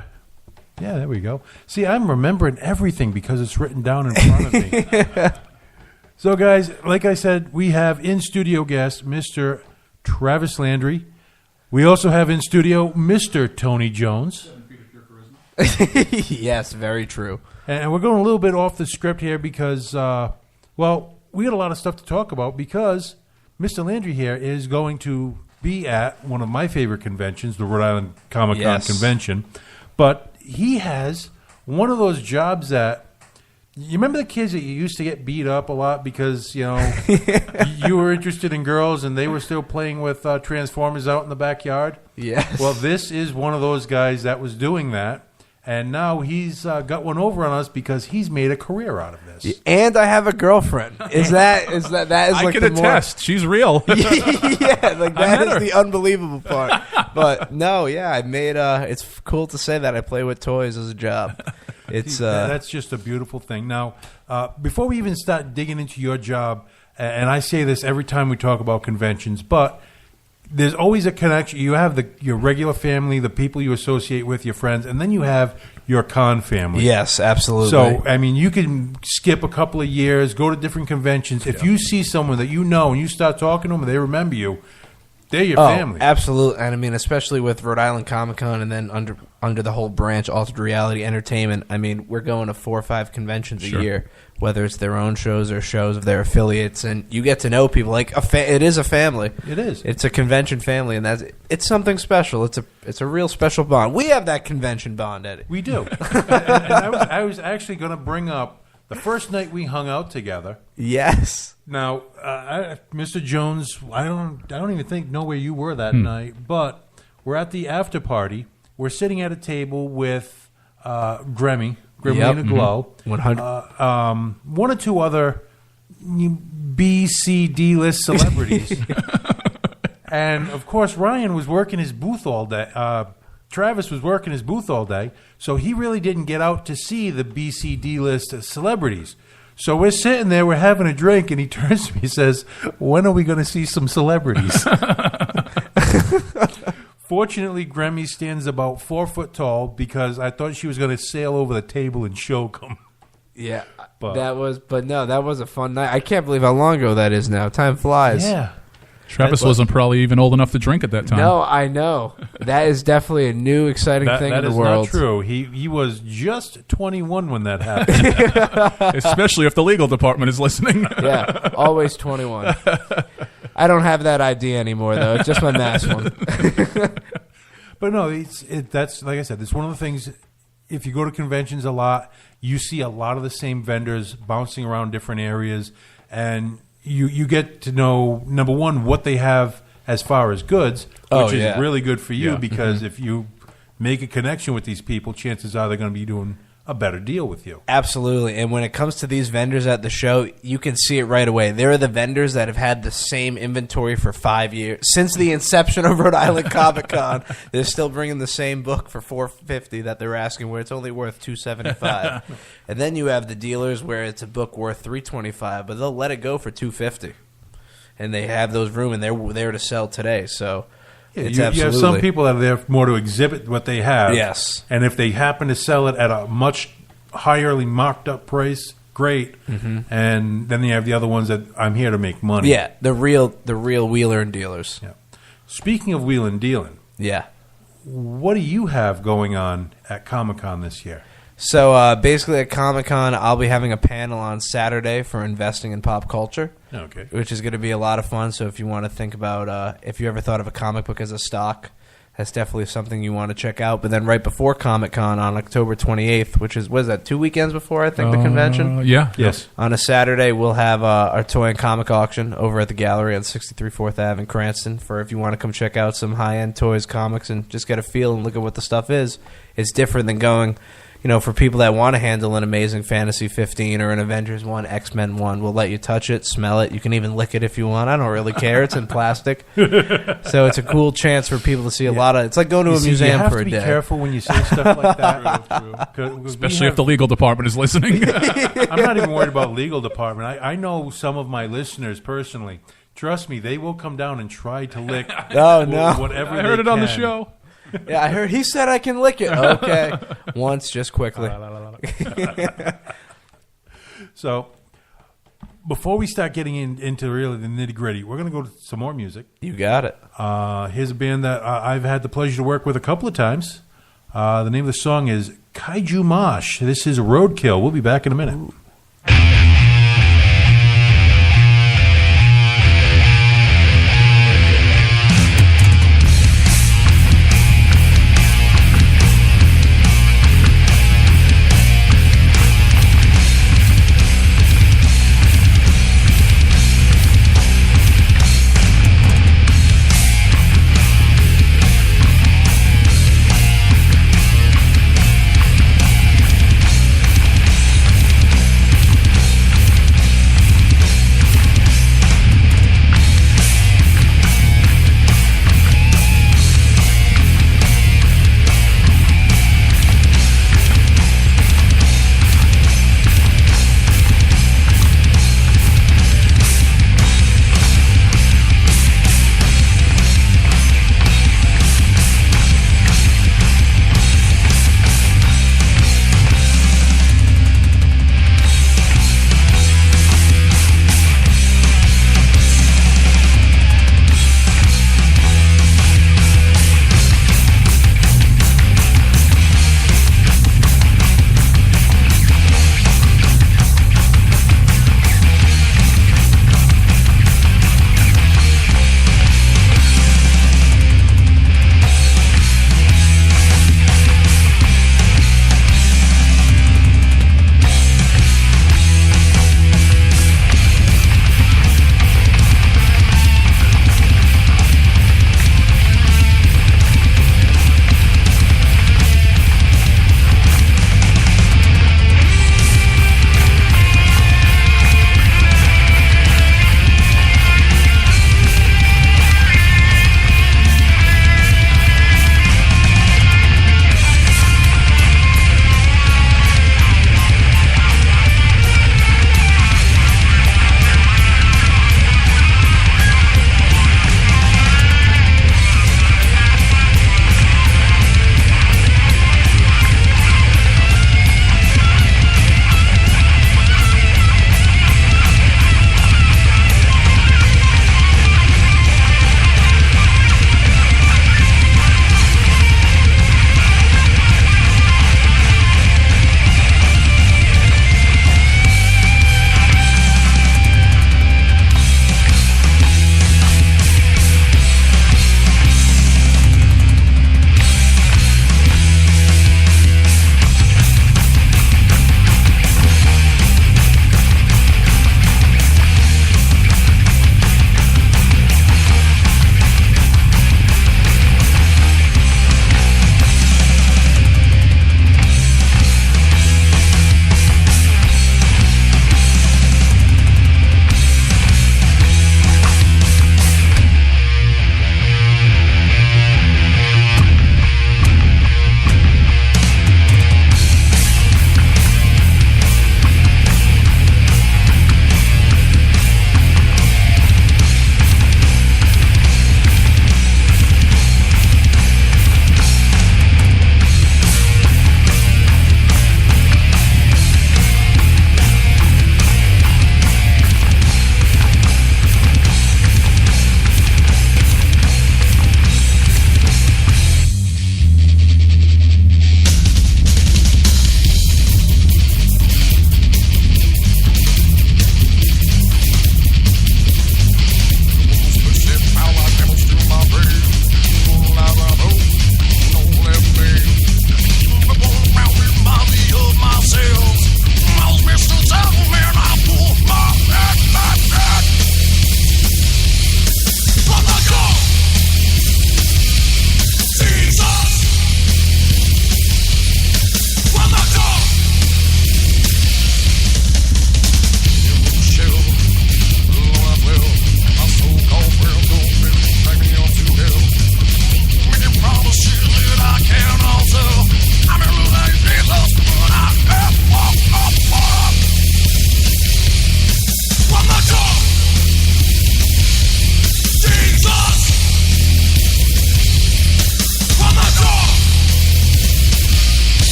Yeah, there we go. See, I'm remembering everything because it's written down in front of me. So, guys, like I said, we have in-studio guest Mr. Travis Landry. We also have in-studio Mr. Tony Jones. Yes, very true. And we're going a little bit off the script here because, we got a lot of stuff to talk about because Mr. Landry here is going to be at one of my favorite conventions, the Rhode Island Comic-Con convention. But he has one of those jobs that, you remember the kids that you used to get beat up a lot because, you were interested in girls and they were still playing with Transformers out in the backyard? Yes. Well, this is one of those guys that was doing that. And now he's got one over on us because he's made a career out of this. And I have a girlfriend. That is I like can the attest. She's real. Yeah, like that is the unbelievable part. But no, yeah, I made. It's cool to say that I play with toys as a job. It's that's just a beautiful thing. Now, before we even start digging into your job, and I say this every time we talk about conventions, but there's always a connection. You have your regular family, the people you associate with, your friends, and then you have your con family. Yes, absolutely. So, I mean, you can skip a couple of years, go to different conventions. If you see someone that you know and you start talking to them and they remember you, they're your family. Absolutely. And I mean, especially with Rhode Island Comic-Con and then under the whole branch, Altered Reality Entertainment, I mean, we're going to 4 or 5 conventions a year, whether it's their own shows or shows of their affiliates, and you get to know people. Like it is a family. It is. It's a convention family, and it's something special. It's a real special bond. We have that convention bond, Eddie. We do. and I was actually going to bring up the first night we hung out together. Yes. Now, Mr. Jones, I don't even know where you were that night, but we're at the after party. We're sitting at a table with Grammy and a Glow, 100. one or two other B, C, D list celebrities, and of course Ryan was working his booth all day. Travis was working his booth all day, so he really didn't get out to see the B, C, D list celebrities. So we're sitting there, we're having a drink, and he turns to me and says, "When are we going to see some celebrities?" Fortunately, Grammy stands about 4 foot tall because I thought she was going to sail over the table and choke him. Yeah, that was a fun night. I can't believe how long ago that is now. Time flies. Yeah. Travis wasn't probably even old enough to drink at that time. No, I know. That is definitely a new, exciting thing in the world. That is not true. He was just 21 when that happened. Especially if the legal department is listening. Yeah, always 21. I don't have that ID anymore, though. It's just my mass one. But no, that's like I said, it's one of the things, if you go to conventions a lot, you see a lot of the same vendors bouncing around different areas, and you get to know, number one, what they have as far as goods, which is really good for you because if you make a connection with these people, chances are they're going to be doing a better deal with you. Absolutely. And when it comes to these vendors at the show, you can see it right away. There are the vendors that have had the same inventory for 5 years. Since the inception of Rhode Island Comic-Con, they're still bringing the same book for $450 that they're asking, where it's only worth $275. And then you have the dealers where it's a book worth $325, but they'll let it go for $250. And they have those room, and they're there to sell today. So you have some people that are there more to exhibit what they have. Yes. And if they happen to sell it at a much higherly marked up price, great. Mm-hmm. And then you have the other ones that I'm here to make money. Yeah, the real wheeler and dealers. Yeah. Speaking of wheeling and dealing, what do you have going on at Comic-Con this year? So basically at Comic-Con, I'll be having a panel on Saturday for investing in pop culture, which is going to be a lot of fun. So if you want to think about if you ever thought of a comic book as a stock, that's definitely something you want to check out. But then right before Comic-Con on October 28th, which is, what is that, 2 weekends before, I think, the convention? Yeah. Yes. On a Saturday, we'll have our toy and comic auction over at the gallery on 63 4th Ave in Cranston for if you want to come check out some high-end toys, comics, and just get a feel and look at what the stuff is. It's different than going for people that want to handle an Amazing Fantasy 15 or an Avengers 1, X-Men 1, we'll let you touch it, smell it. You can even lick it if you want. I don't really care. It's in plastic. So it's a cool chance for people to see a lot of... It's like going to a museum for a day. You have to be careful when you say stuff like that. Especially if the legal department is listening. I'm not even worried about legal department. I know some of my listeners personally. Trust me, they will come down and try to lick whatever I heard they it on the can. show. Yeah, I heard he said I can lick it. Okay. Once, just quickly. So, before we start getting into really the nitty-gritty, we're going to go to some more music. You got it. Here's a band that I've had the pleasure to work with a couple of times. The name of the song is Kaiju Mosh. This is Roadkill. We'll be back in a minute. Ooh.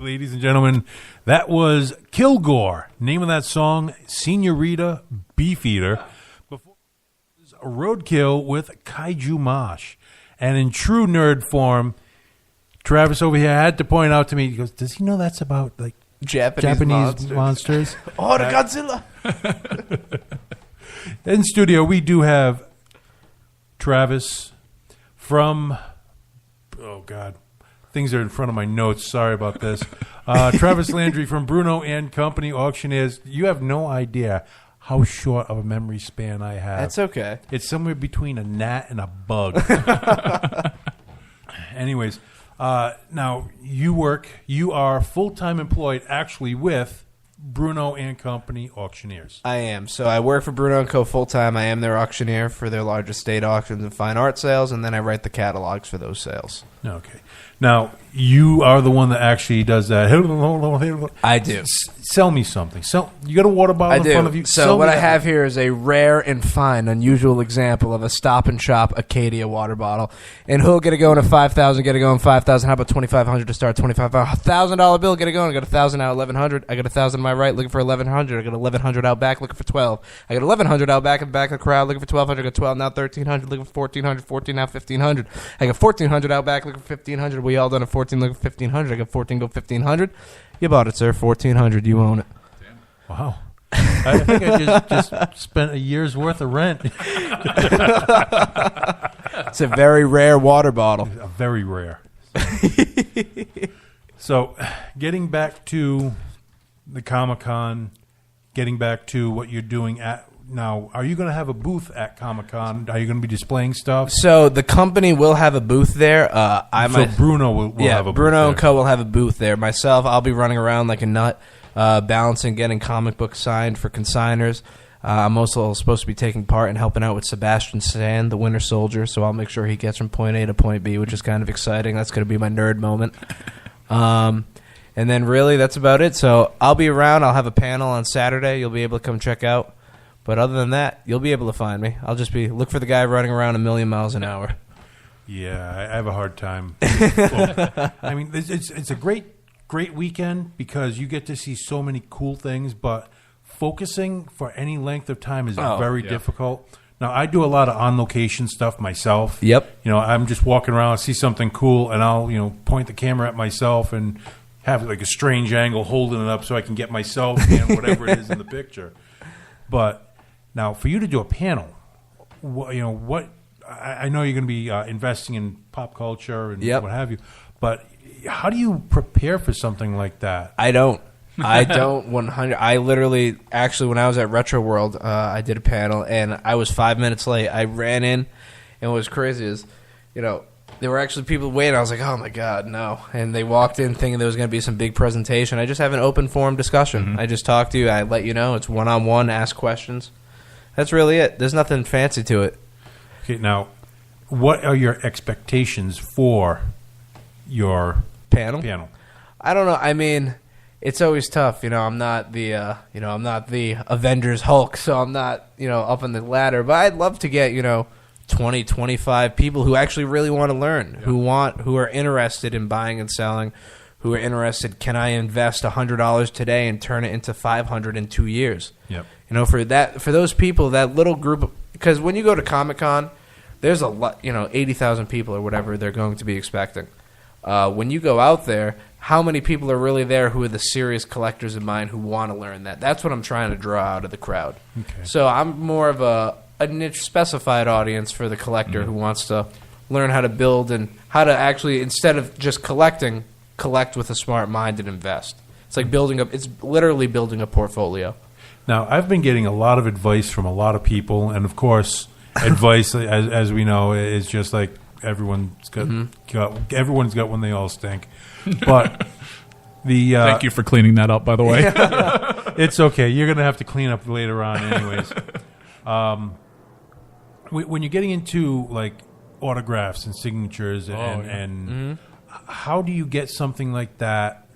Ladies and gentlemen, that was Kilgore. Name of that song, Senorita Beefeater. Before Roadkill with Kaiju Mosh. And in true nerd form, Travis over here had to point out to me, he goes, does he know that's about like Japanese monsters? Oh, the Godzilla. In studio, we do have Travis from, oh God, things are in front of my notes. Sorry about this. Travis Landry from Bruno and Company Auctioneers. You have no idea how short of a memory span I have. That's okay. It's somewhere between a gnat and a bug. Anyways, now you are full-time employed actually with Bruno and Company Auctioneers. I am. So I work for Bruno & Co. full-time. I am their auctioneer for their large estate auctions and fine art sales, and then I write the catalogs for those sales. Okay. Now, you are the one that actually does that. I do. Sell me something. You got a water bottle in front of you? So what I have here is a rare and fine, unusual example of a Stop and Shop Acadia water bottle. And who'll get it going at $5,000? Get it going $5,000. How about $2,500 to start? $1,000 bill. Get it going. I got $1,000 out. $1,100. I got $1,000 to my right. Looking for $1,100. I got $1,100 out back. Looking for $1,200. I got $1,100 out back in the back of the crowd. Looking for $1,200. I got $1,200 now. $1,300. Looking for $1,400. $1,400 now. $1,500. I got $1,400 out back. Looking for $1,500. We all done at $1,400. Looking for $1,500. I got $1,400. Go $1,500. You bought it, sir. $1,400. You own it. Wow. I think I just spent a year's worth of rent. It's a very rare water bottle. Very rare. So, getting back to the Comic-Con, getting back to what you're doing at now, are you going to have a booth at Comic-Con? Are you going to be displaying stuff? So the company will have a booth there. Bruno will have a booth Bruno there. and Co. will have a booth there. Myself, I'll be running around like a nut, balancing, getting comic books signed for consigners. I'm also supposed to be taking part in helping out with Sebastian Stan, the Winter Soldier, so I'll make sure he gets from point A to point B, which is kind of exciting. That's going to be my nerd moment. And then really, that's about it. So I'll be around. I'll have a panel on Saturday. You'll be able to come check out. But other than that, you'll be able to find me. I'll just look for the guy running around 1,000,000 miles an hour. Yeah, I have a hard time. Well, I mean, it's a great weekend because you get to see so many cool things, but focusing for any length of time is very difficult. Now, I do a lot of on-location stuff myself. Yep. You know, I'm just walking around, see something cool, and I'll, point the camera at myself and have like a strange angle holding it up so I can get myself and whatever it is in the picture. But now, for you to do a panel, what I know you're going to be investing in pop culture and what have you, but how do you prepare for something like that? I don't 100. I literally, actually, when I was at Retro World, I did a panel, and I was 5 minutes late. I ran in, and what was crazy is, there were actually people waiting. I was like, oh, my God, no. And they walked in thinking there was going to be some big presentation. I just have an open forum discussion. Mm-hmm. I just talk to you. I let you know. It's one-on-one, ask questions. That's really it. There's nothing fancy to it. Okay, now, what are your expectations for your panel? I don't know. I mean, it's always tough. I'm not the I'm not the Avengers Hulk, so I'm not, up on the ladder. But I'd love to get, 20, 25 people who actually really want to learn, who are interested in buying and selling, who are interested, can I invest $100 today and turn it into $500 in 2 years? Yep. For those people, that little group, because when you go to Comic-Con, there's a lot, 80,000 people or whatever they're going to be expecting. When you go out there, how many people are really there who are the serious collectors in mind who want to learn that? That's what I'm trying to draw out of the crowd. Okay. So I'm more of a niche specified audience for the collector who wants to learn how to build and how to actually, instead of just collecting, collect with a smart mind and invest. It's like it's literally building a portfolio. Now, I've been getting a lot of advice from a lot of people, and of course, advice, as we know, is just like everyone's got when they all stink. But thank you for cleaning that up, by the way. It's okay. You're going to have to clean up later on, anyways. When you're getting into like autographs and signatures, and how do you get something like that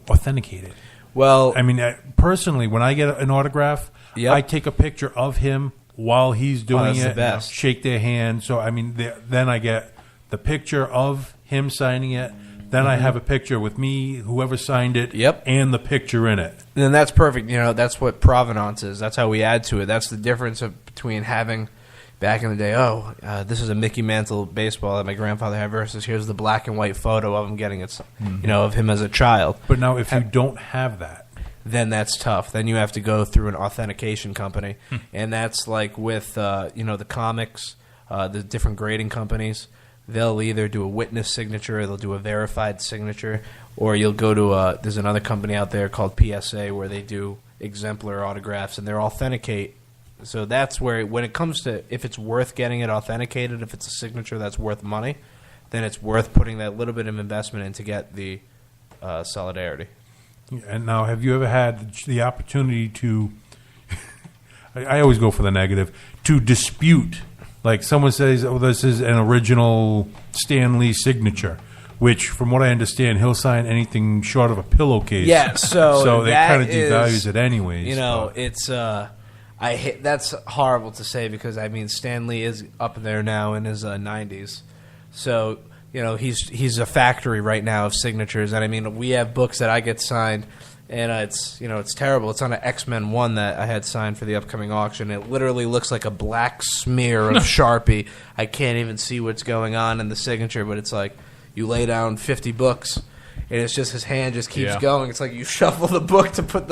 authenticated? Well, I mean, personally, when I get an autograph, I take a picture of him while he's doing it. The best. Shake their hand. So, I mean, then I get the picture of him signing it. Then I have a picture with me, whoever signed it, and the picture in it. And that's perfect. That's what provenance is. That's how we add to it. That's the difference between having back in the day, this is a Mickey Mantle baseball that my grandfather had versus here's the black and white photo of him getting it, of him as a child. But now if you don't have that, then that's tough. Then you have to go through an authentication company. And that's like with, the comics, the different grading companies. They'll either do a witness signature or they'll do a verified signature. Or you'll go to there's another company out there called PSA where they do exemplar autographs and they're authenticate. So that's where, when it comes to if it's worth getting it authenticated, if it's a signature that's worth money, then it's worth putting that little bit of investment in to get the solidarity. And now, have you ever had the opportunity to, I always go for the negative, to dispute, like someone says, this is an original Stan Lee signature, which, from what I understand, he'll sign anything short of a pillowcase. Yeah, so that kind of devalues it anyways. It's, that's horrible to say because, Stan Lee is up there now in his 90s. So, he's a factory right now of signatures, and we have books that I get signed, and it's terrible. It's on an X-Men 1 that I had signed for the upcoming auction. It literally looks like a black smear of Sharpie. I can't even see what's going on in the signature, but it's like you lay down 50 books, and it's just his hand just keeps going. It's like you shuffle the book to put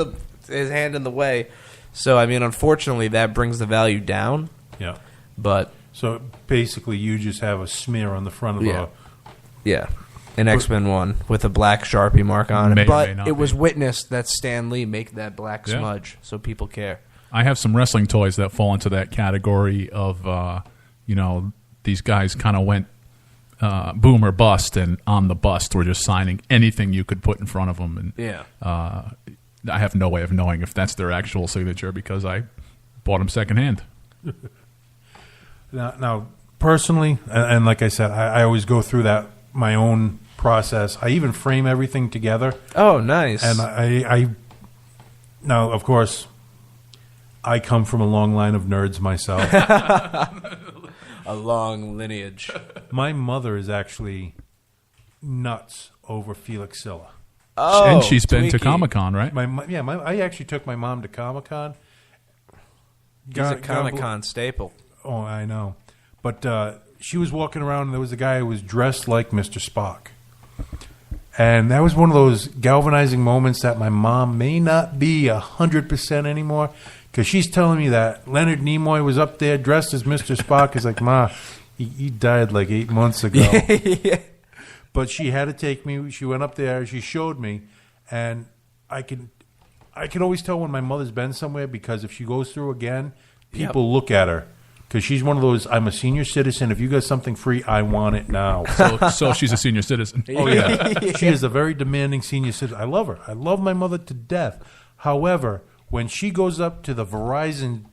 his hand in the way. So unfortunately, that brings the value down. Yeah, but so basically, you just have a smear on the front of a. Yeah, an X-Men 1 with a black Sharpie mark on it. But it was be. Witnessed that Stan Lee make that black smudge, so people care. I have some wrestling toys that fall into that category of, these guys kind of went boom or bust, and on the bust, we're just signing anything you could put in front of them. And I have no way of knowing if that's their actual signature because I bought them secondhand. Now, personally, and like I said, I always go through that my own process. I even frame everything together. Oh, nice. And I now, of course, I come from a long line of nerds myself. A long lineage. My mother is actually nuts over Felix Silla. Oh, and she's been to Comic-Con, right? I actually took my mom to Comic-Con. He's a Comic-Con staple. Oh, I know. But she was walking around, and there was a guy who was dressed like Mr. Spock. And that was one of those galvanizing moments that my mom may not be 100% anymore, because she's telling me that Leonard Nimoy was up there dressed as Mr. Spock. It's like, Ma, he died like 8 months ago. Yeah. But she had to take me. She went up there. She showed me, and I can always tell when my mother's been somewhere, because if she goes through again, people look at her. Because she's one of those, I'm a senior citizen. If you got something free, I want it now. So she's a senior citizen. Oh, yeah. She is a very demanding senior citizen. I love her. I love my mother to death. However, when she goes up to the Verizon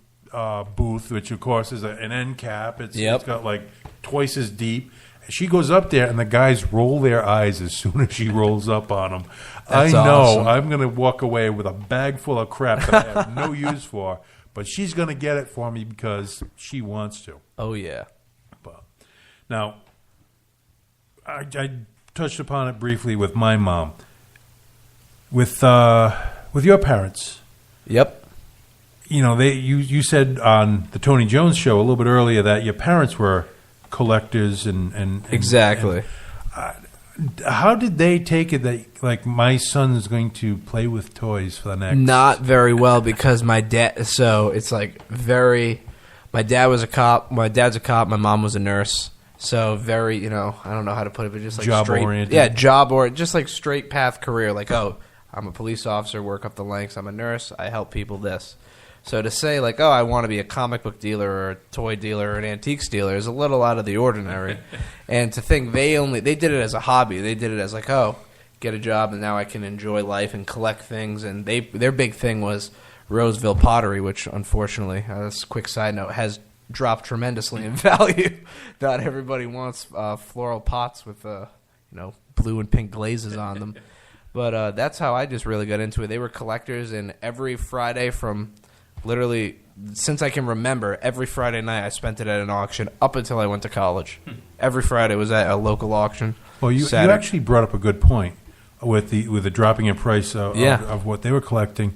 booth, which, of course, is an end cap, it's got like twice as deep. She goes up there, and the guys roll their eyes as soon as she rolls up on them. I know awesome. I'm going to walk away with a bag full of crap that I have no use for. But she's going to get it for me because she wants to. Oh, yeah. But now, I touched upon it briefly with my mom. With your parents. Yep. You said on the Tony Jones show a little bit earlier that your parents were collectors and exactly. How did they take it that, like, my son is going to play with toys for the next... Not very well, because my dad... So, it's like very... My dad was a cop. My dad's a cop. My mom was a nurse. So, very, I don't know how to put it, but just like job-oriented. Yeah, job-oriented. Just like straight path career. Like, I'm a police officer, work up the ranks. I'm a nurse. I help people this. So to say, like, I want to be a comic book dealer or a toy dealer or an antiques dealer is a little out of the ordinary. And to think they did it as a hobby. They did it as like, get a job and now I can enjoy life and collect things. And their big thing was Roseville pottery, which unfortunately, that's a quick side note, has dropped tremendously in value. Not everybody wants floral pots with blue and pink glazes on them. But that's how I just really got into it. They were collectors, and every Friday from... Literally, since I can remember, every Friday night I spent it at an auction up until I went to college. Every Friday was at a local auction. Well, you actually brought up a good point with the dropping in price of what they were collecting.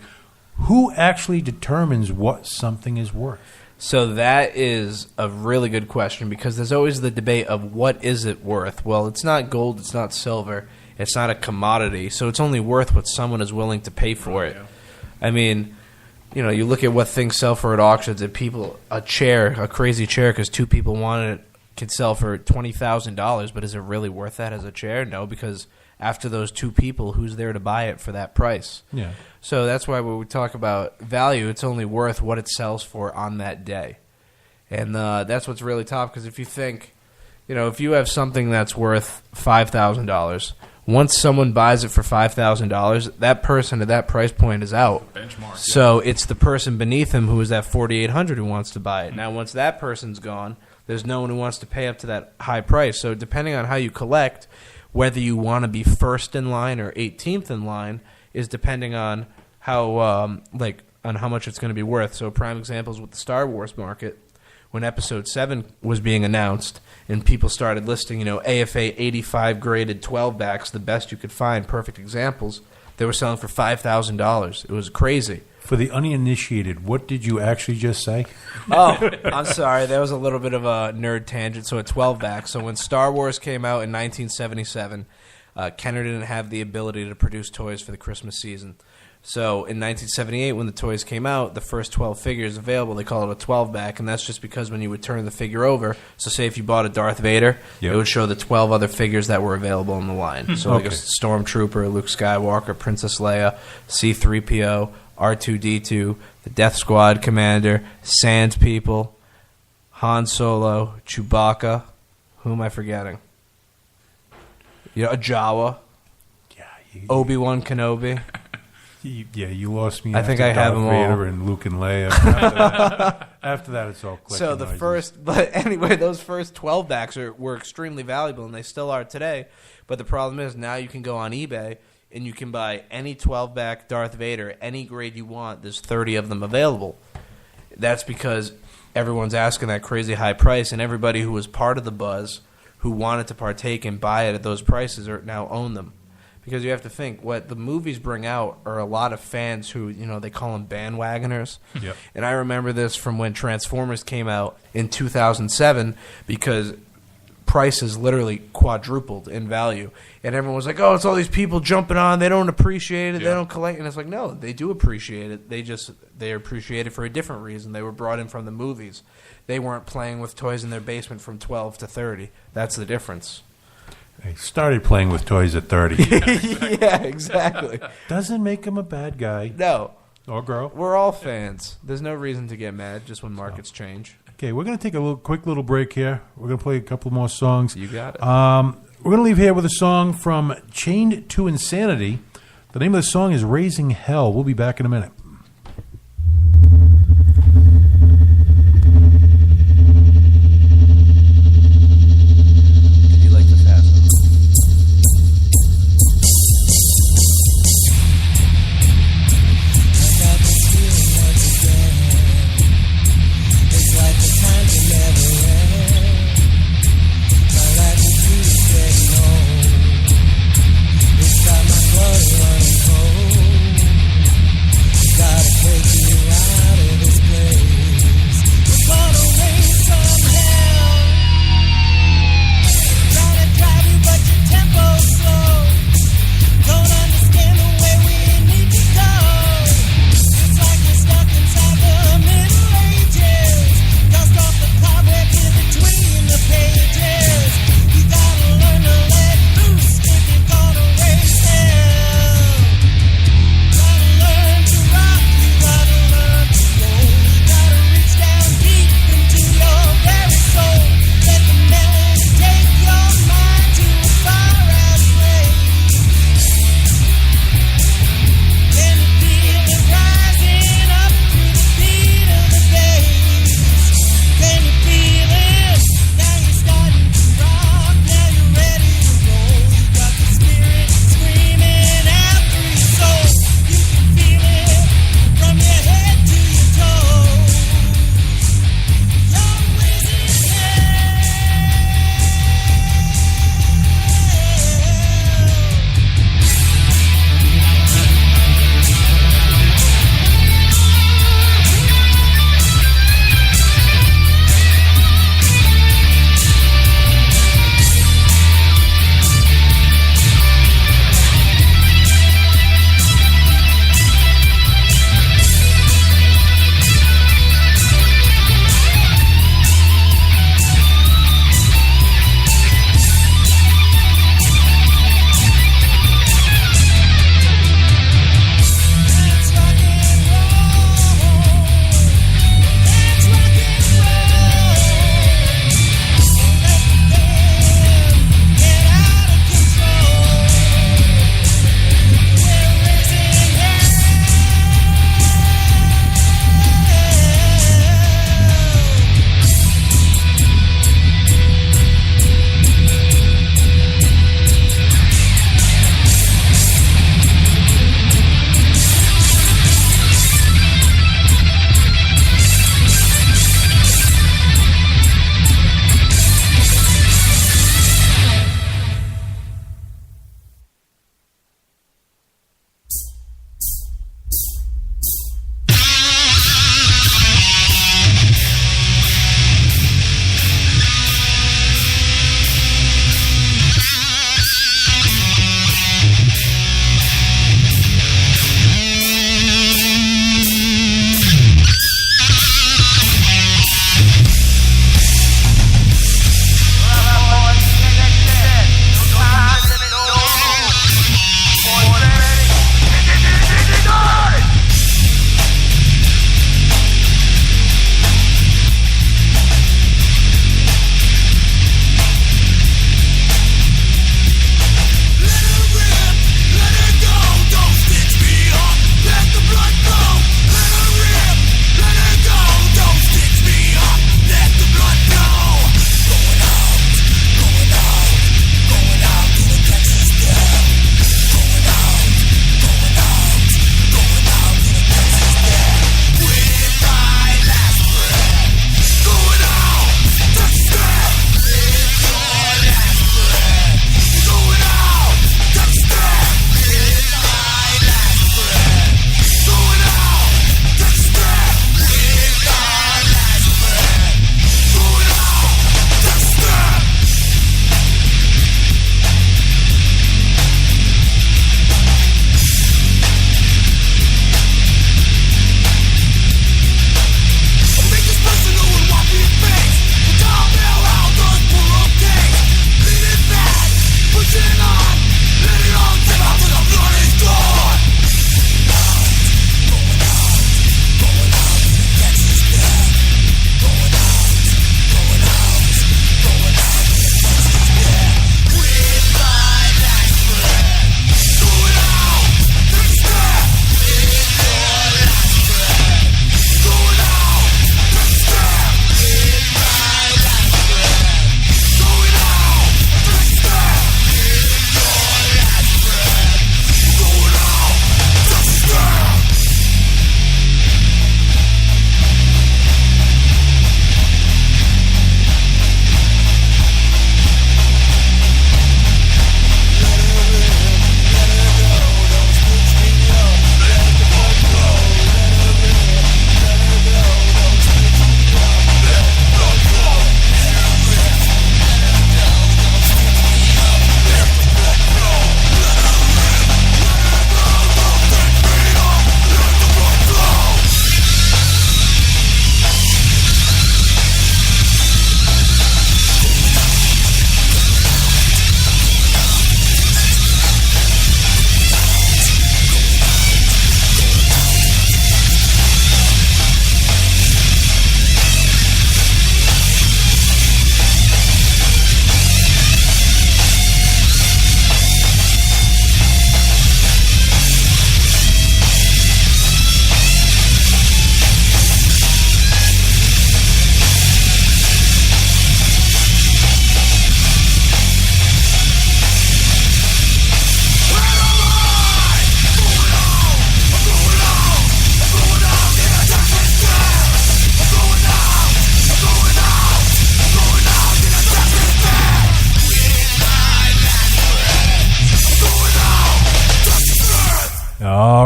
Who actually determines what something is worth? So that is a really good question, because there's always the debate of what is it worth. Well, it's not gold, it's not silver, it's not a commodity, so it's only worth what someone is willing to pay for it. I mean, you know, you look at what things sell for at auctions, and a crazy chair because two people wanted it, could sell for $20,000, but is it really worth that as a chair? No, because after those two people, who's there to buy it for that price? Yeah. So that's why when we talk about value, it's only worth what it sells for on that day. And that's what's really tough, because if you think, you know, if you have something that's worth $5,000, once someone buys it for $5,000, that person at that price point is out. Benchmark. So it's the person beneath him who is at $4,800 who wants to buy it. Now, once that person's gone, there's no one who wants to pay up to that high price. So depending on how you collect, whether you want to be first in line or 18th in line is depending on how on how much it's going to be worth. So prime examples with the Star Wars market, when Episode 7 was being announced and people started listing, you know, AFA 85 graded 12 backs, the best you could find, perfect examples, they were selling for $5,000. It was crazy. For the uninitiated, what did you actually just say? Oh, I'm sorry. That was a little bit of a nerd tangent. So a 12-back. So when Star Wars came out in 1977, Kenner didn't have the ability to produce toys for the Christmas season. So in 1978, when the toys came out, the first 12 figures available, they call it a 12-back, and that's just because when you would turn the figure over, so say if you bought a Darth Vader, it would show the 12 other figures that were available in the line. So like a Stormtrooper, Luke Skywalker, Princess Leia, C-3PO, R2-D2, the Death Squad Commander, Sand People, Han Solo, Chewbacca. Who am I forgetting? You know, Jawa. Yeah. Obi-Wan Kenobi. You lost me. I think I have them all. Vader and Luke and Leia. After that, it's all clicking. So the those first 12 backs were extremely valuable, and they still are today. But the problem is now you can go on eBay and you can buy any 12-back Darth Vader, any grade you want. There's 30 of them available. That's because everyone's asking that crazy high price, and everybody who was part of the buzz, who wanted to partake and buy it at those prices, are now own them. Because you have to think, what the movies bring out are a lot of fans who, you know, they call them bandwagoners. Yep. And I remember this from when Transformers came out in 2007, because prices literally quadrupled in value. And everyone was like, oh, it's all these people jumping on. They don't appreciate it. They don't collect. And it's like, no, they do appreciate it. They appreciate it for a different reason. They were brought in from the movies. They weren't playing with toys in their basement from 12 to 30. That's the difference. They started playing with toys at 30. Yeah, exactly. Doesn't make him a bad guy. No. Or girl. We're all fans. There's no reason to get mad just when markets change. Okay, we're going to take a quick little break here. We're going to play a couple more songs. You got it. We're going to leave here with a song from Chained to Insanity. The name of the song is Raising Hell. We'll be back in a minute. It's got my blood running cold.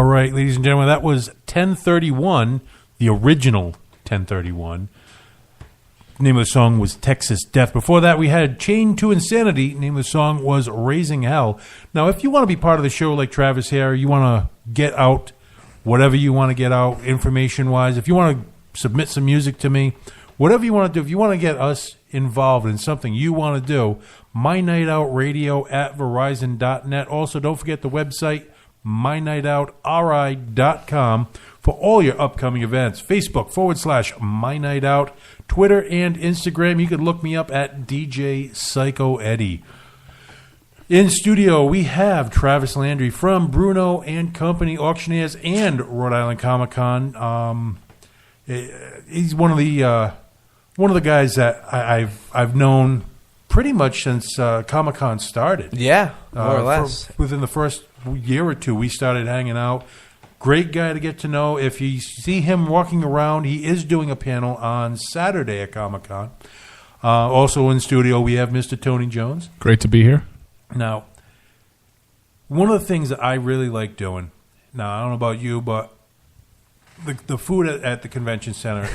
All right, ladies and gentlemen, that was 1031, the original 1031. Name of the song was Texas Death. Before that, we had Chained to Insanity. Name of the song was Raising Hell. Now, if you want to be part of the show like Travis here, you want to get out whatever you want to get out information-wise, if you want to submit some music to me, whatever you want to do, if you want to get us involved in something you want to do, mynightoutradio@verizon.net. Also, don't forget the website, mynightoutri.com, for all your upcoming events. Facebook /MyNightOut. Twitter and Instagram. You could look me up at DJ Psycho Eddie. In studio, we have Travis Landry from Bruno and Company Auctioneers and Rhode Island Comic Con. He's one of the guys that I've known pretty much since Comic Con started. Yeah, more or less. Within the first year or two, we started hanging out. Great guy to get to know. If you see him walking around, he is doing a panel on Saturday at Comic Con. Also in studio, we have Mr. Tony Jones. Great to be here. Now, one of the things that I really like doing, now I don't know about you, but the food at the convention center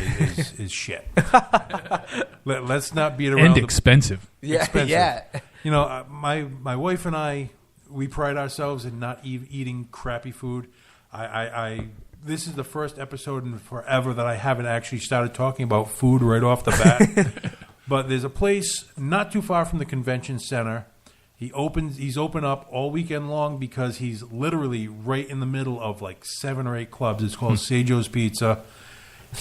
is shit. Let's not beat around. And expensive. Yeah, expensive. yeah. You know, my wife and I, we pride ourselves in not eating crappy food. This is the first episode in forever that I haven't actually started talking about food right off the bat. But there's a place not too far from the convention center. He's open up all weekend long because he's literally right in the middle of like 7 or 8 clubs. It's called Sejo's Pizza.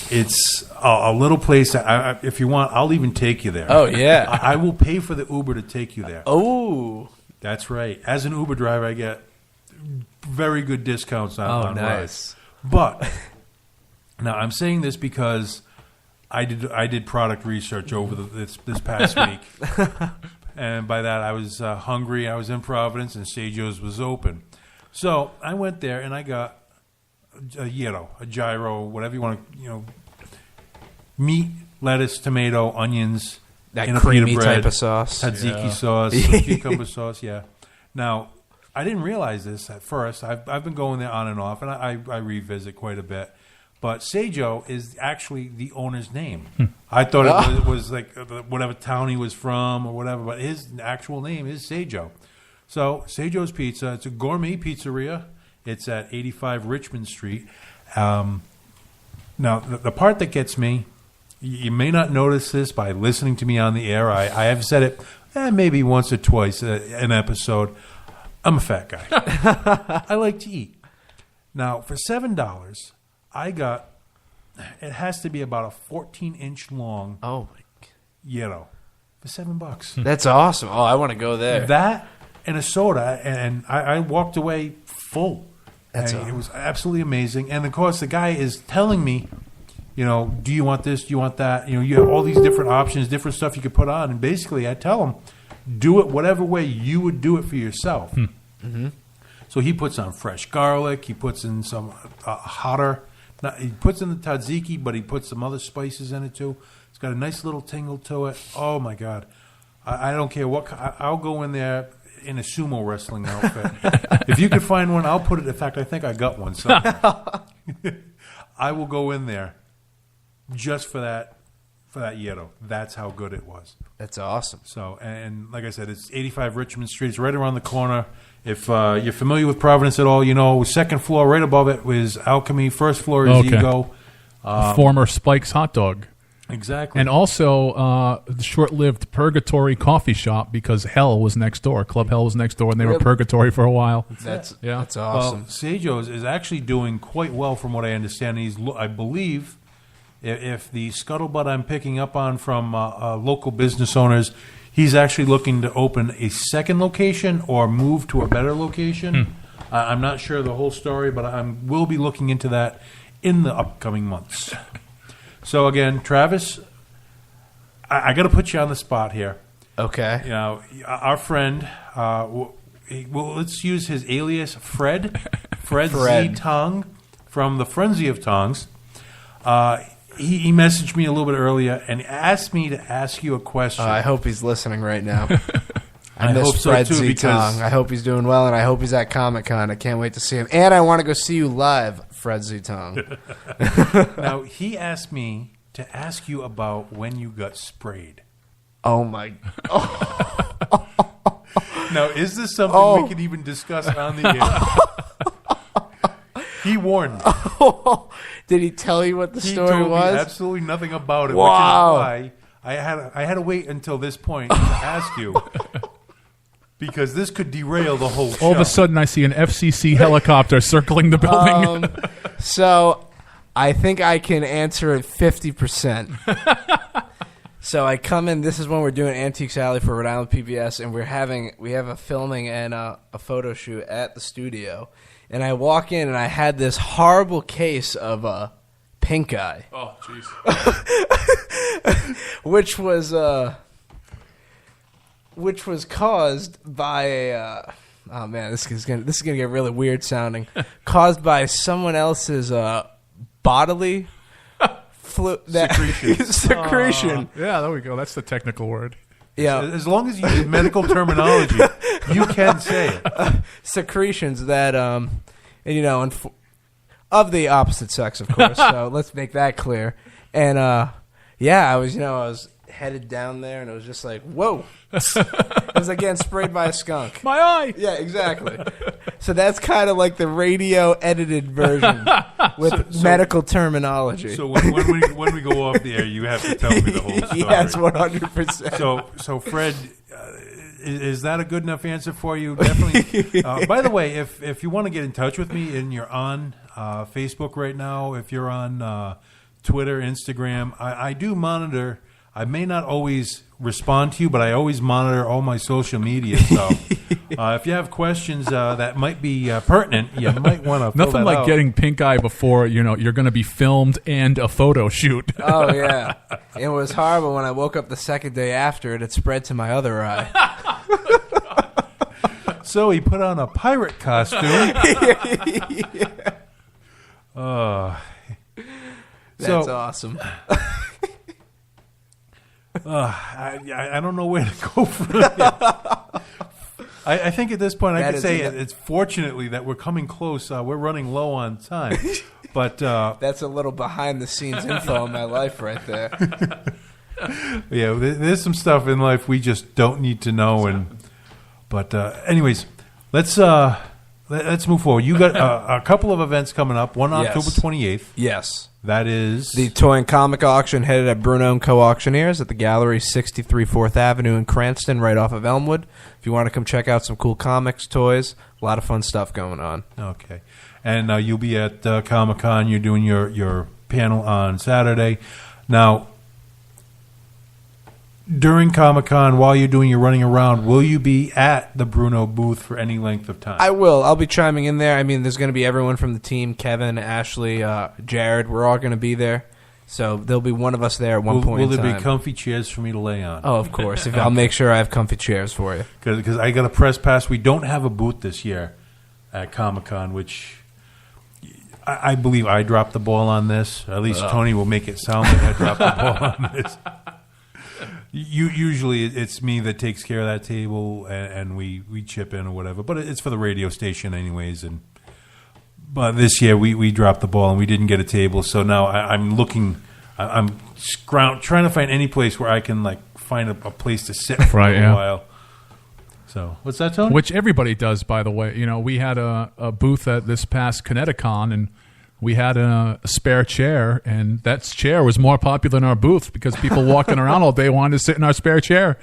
It's a little place that if you want, I'll even take you there. Oh, yeah. I will pay for the Uber to take you there. Oh. That's right. As an Uber driver, I get very good discounts on nice. rides. But now I'm saying this because I did product research over this past week, and by that I was hungry. I was in Providence, and Sejo's was open, so I went there and I got a gyro, whatever you want to, meat, lettuce, tomato, onions, that in a creamy pita bread, type of sauce, tzatziki sauce, cucumber sauce. Yeah. Now, I didn't realize this at first. I've been going there on and off, and I revisit quite a bit. But Sejo is actually the owner's name. I thought it was like whatever town he was from or whatever, but his actual name is Sejo. So Sejo's Pizza, it's a gourmet pizzeria. It's at 85 Richmond Street. Now, the part that gets me, you may not notice this by listening to me on the air. I have said it maybe once or twice an episode. I'm a fat guy. I like to eat. Now, for $7, I got, it has to be about a 14-inch long gyro for $7. That's awesome. Oh, I want to go there. That and a soda, and I walked away full. It was absolutely amazing. And, of course, the guy is telling me, do you want this? Do you want that? You have all these different options, different stuff you could put on. And basically, I tell him, do it whatever way you would do it for yourself. Mm-hmm. So he puts on fresh garlic. He puts in some hotter. He puts in the tzatziki, but he puts some other spices in it too. It's got a nice little tingle to it. Oh my God! I don't care what. I'll go in there in a sumo wrestling outfit. If you could find one, I'll put it. In fact, I think I got one. So I will go in there just for that. Gyro. That's how good it was. That's awesome. So, and like I said, it's 85 Richmond Street. It's right around the corner. If you're familiar with Providence at all, second floor right above it was Alchemy. First floor is Ego. Former Spike's Hot Dog. Exactly. And also the short-lived Purgatory Coffee Shop because Hell was next door. Club Hell was next door, and they were Purgatory for a while. That's awesome. Well, Sejo's is actually doing quite well from what I understand. I believe... If the scuttlebutt I'm picking up on from local business owners, he's actually looking to open a second location or move to a better location. I'm not sure the whole story, but I will be looking into that in the upcoming months. So again, Travis, I got to put you on the spot here. Okay. Our friend, let's use his alias, Fred Z. Tong from the Frenzy of Tongs. He messaged me a little bit earlier and asked me to ask you a question. I hope he's listening right now. I I miss hope so, Fred too, Z because- Tong. I hope he's doing well, and I hope he's at Comic-Con. I can't wait to see him. And I want to go see you live, Fred Z Tong. Now, he asked me to ask you about when you got sprayed. Oh, my... Now, is this something we can even discuss on the air? He warned me. Did he tell you what the He story told was? me absolutely nothing about it, Wow. which is why I had to wait until this point to ask you. Because this could derail the whole show. All of a sudden, I see an FCC helicopter circling the building. So I think I can answer it 50%. So I come in. This is when we're doing Antiques Alley for Rhode Island PBS, and we have a filming and a photo shoot at the studio. And I walk in, and I had this horrible case of pink eye. Oh, jeez. which was caused by a oh man, this is gonna get really weird sounding. Caused by someone else's bodily secretion. Yeah, there we go. That's the technical word. Yeah, As long as you use medical terminology, you can say it. secretions that of the opposite sex, of course. So let's make that clear. And yeah, I was headed down there, and it was just like, whoa. It was like getting sprayed by a skunk. My eye. Yeah, exactly. So that's kind of like the radio edited version with medical terminology. So when we go off the air, you have to tell me the whole story. Yes, 100%. So Fred, is that a good enough answer for you? Definitely. By the way, if you want to get in touch with me and you're on Facebook right now, if you're on Twitter, Instagram, I do monitor. I may not always respond to you, but I always monitor all my social media. So if you have questions that might be pertinent, you might want to Nothing like getting pink eye before you're going to be filmed and a photo shoot. Oh, yeah. It was horrible when I woke up the second day after it had spread to my other eye. So he put on a pirate costume. That's awesome. I don't know where to go from here. I think at this point I could say it's fortunately that we're coming close. We're running low on time. But that's a little behind the scenes info in my life right there. Yeah, there's some stuff in life we just don't need to know. But anyways, let's move forward. You got a couple of events coming up. One Yes. October 28th. Yes. That is The Toy and Comic Auction headed at Bruno and Co-Auctioneers at the Gallery, 63 4th Avenue in Cranston, right off of Elmwood. If you want to come check out some cool comics, toys, a lot of fun stuff going on. Okay. And you'll be at Comic-Con. You're doing your panel on Saturday. Now, during Comic-Con, while you're doing your running around, will you be at the Bruno booth for any length of time? I will. I'll be chiming in there. I mean, there's going to be everyone from the team, Kevin, Ashley, Jared. We're all going to be there. So there'll be one of us there at one point in Will time. there be comfy chairs for me to lay on? Oh, of course. I'll make sure I have comfy chairs for you. Because I got a press pass. We don't have a booth this year at Comic-Con, which I believe I dropped the ball on this. At least Tony will make it sound like I dropped the ball on this. Usually it's me that takes care of that table, and we chip in or whatever. But it's for the radio station anyways. But this year we dropped the ball and we didn't get a table. So now I'm looking. I'm trying to find any place where I can find a place to sit for a while. So what's that, Tony? Which everybody does, by the way. We had a booth at this past Connecticut, and we had a spare chair, and that chair was more popular than our booth because people walking around all day wanted to sit in our spare chair.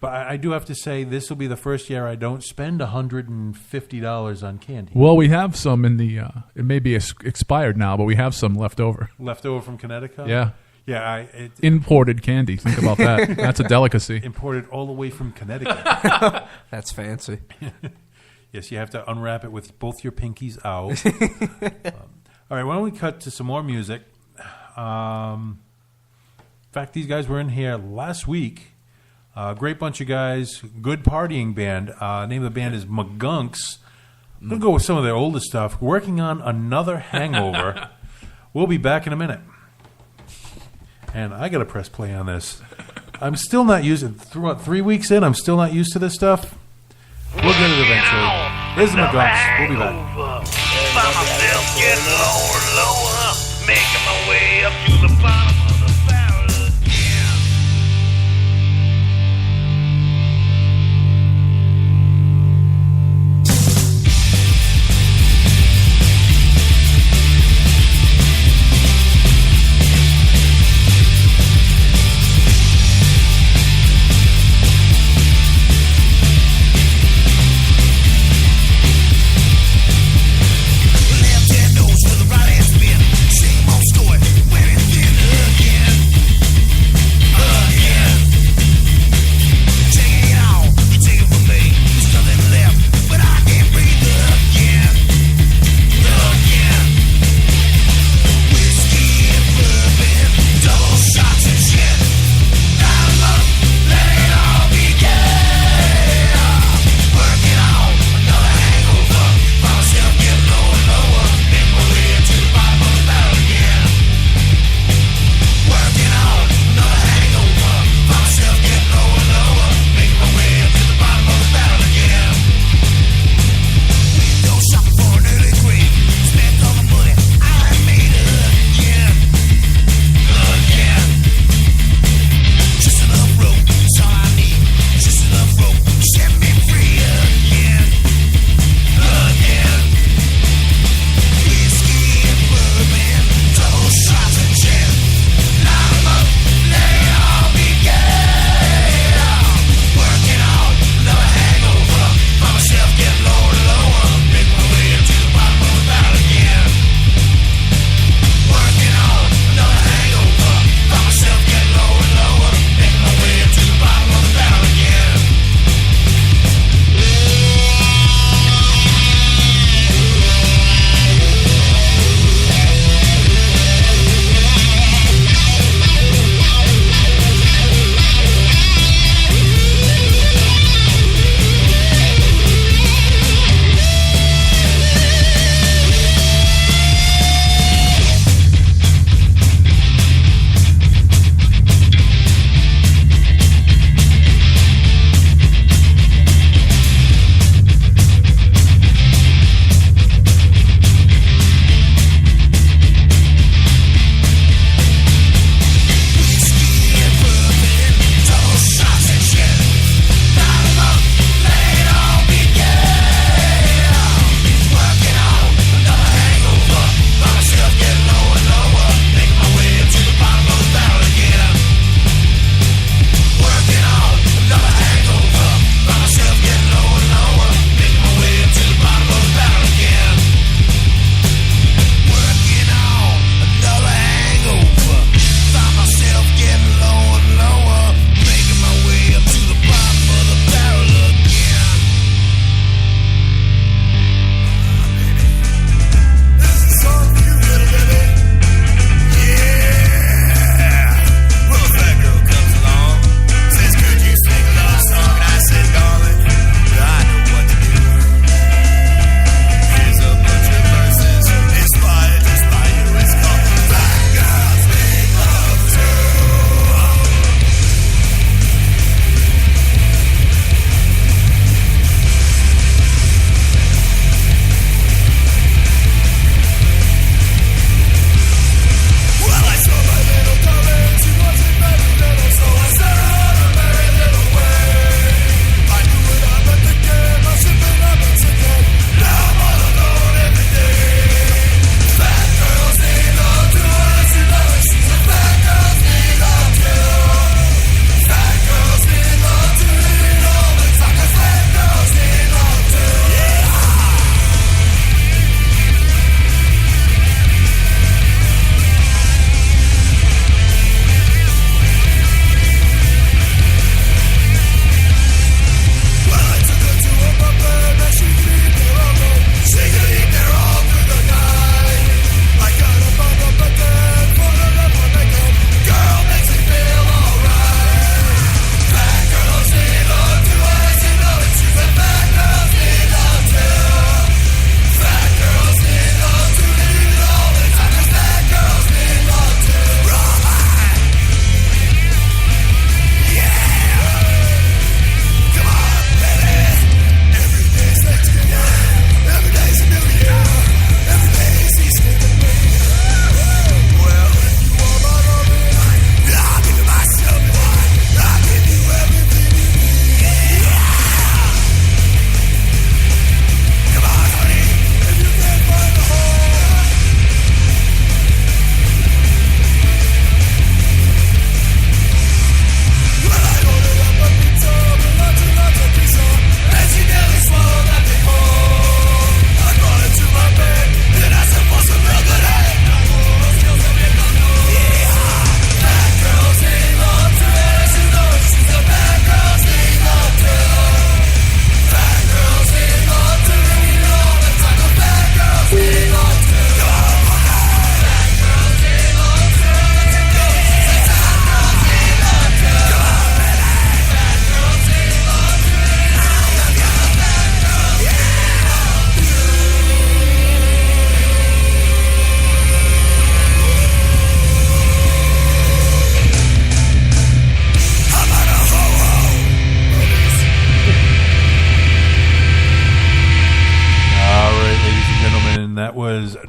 But I do have to say, this will be the first year I don't spend $150 on candy. Well, we have some in the. It may be expired now, but we have some left over. Left over from Connecticut? Yeah. Yeah. Imported candy. Think about that. That's a delicacy. Imported all the way from Connecticut. That's fancy. Yes, you have to unwrap it with both your pinkies out. All right, why don't we cut to some more music? In fact, these guys were in here last week. Great bunch of guys, good partying band. Name of the band is Magunks. I'm going to go with some of their older stuff. Working on Another Hangover. We'll be back in a minute. And I got to press play on this. I'm still not using. 3 weeks in, I'm still not used to this stuff. We'll get it eventually. Here's the McGucks. We'll be back. By myself, getting lower and lower, making my way up to the bottom of the barrel again. Never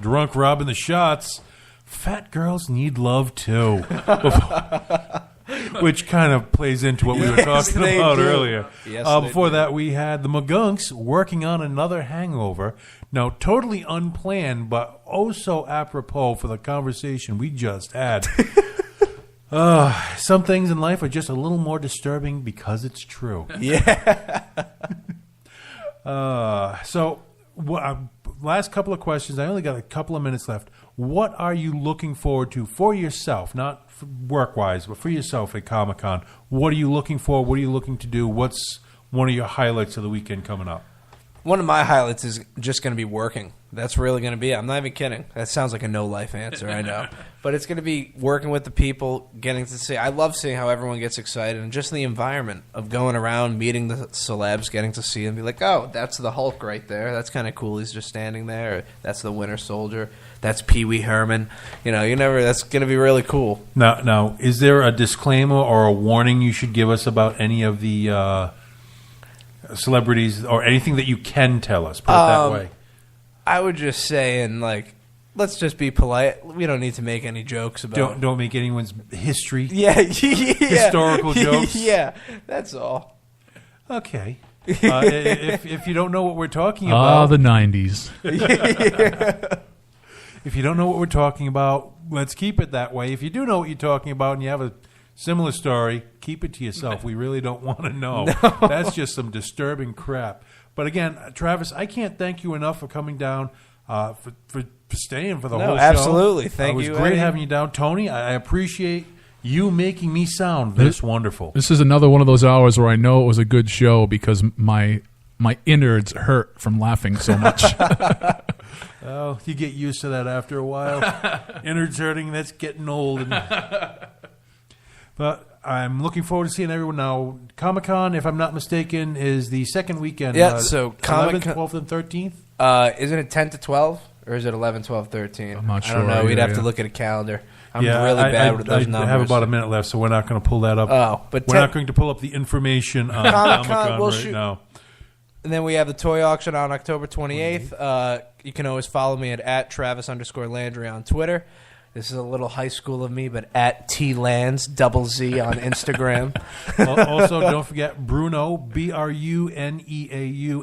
drunk robbing the shots. Fat girls need love too. Which kind of plays into what we were talking about earlier. Yes, before that, we had the Magunks working on another hangover. Now, totally unplanned, but oh so apropos for the conversation we just had. Some things in life are just a little more disturbing because it's true. Yeah. Last couple of questions. I only got a couple of minutes left. What are you looking forward to for yourself, not work-wise, but for yourself at Comic-Con? What are you looking for? What are you looking to do? What's one of your highlights of the weekend coming up? One of my highlights is just going to be working. That's really going to be it. I'm not even kidding. That sounds like a no-life answer, I know. But it's going to be working with the people, getting to see. I love seeing how everyone gets excited and just the environment of going around, meeting the celebs, getting to see them, be like, oh, that's the Hulk right there. That's kind of cool. He's just standing there. Or, that's the Winter Soldier. That's Pee Wee Herman. That's going to be really cool. Now, is there a disclaimer or a warning you should give us about any of the celebrities or anything that you can tell us? Put it that way. I would just say, let's just be polite. We don't need to make any jokes about. Don't make anyone's history. Historical jokes. Yeah, that's all. Okay. If you don't know what we're talking about, the 90s. If you don't know what we're talking about, let's keep it that way. If you do know what you're talking about and you have a similar story, keep it to yourself. We really don't want to know. No. That's just some disturbing crap. But again, Travis, I can't thank you enough for coming down, for staying for the whole show. Absolutely. Thank you. It was great having you down. Tony, I appreciate you making me sound this wonderful. This is another one of those hours where I know it was a good show because my innards hurt from laughing so much. Oh, you get used to that after a while. Innards hurting, that's getting old. But I'm looking forward to seeing everyone now. Comic-Con, if I'm not mistaken, is the second weekend. Yeah, so 11th, 12th, and 13th? Isn't it 10 to 12? Or is it 11, 12, 13? I'm not sure. I don't know. We'd have to look at a calendar. I'm really bad with those numbers. I have about a minute left, so we're not going to pull that up. We're not going to pull up the information on Comic-Con right now. And then we have the toy auction on October 28th. You can always follow me at Travis_Landry on Twitter. This is a little high school of me, but at TLands, _Z on Instagram. Also, don't forget Bruno, BRUNEAU,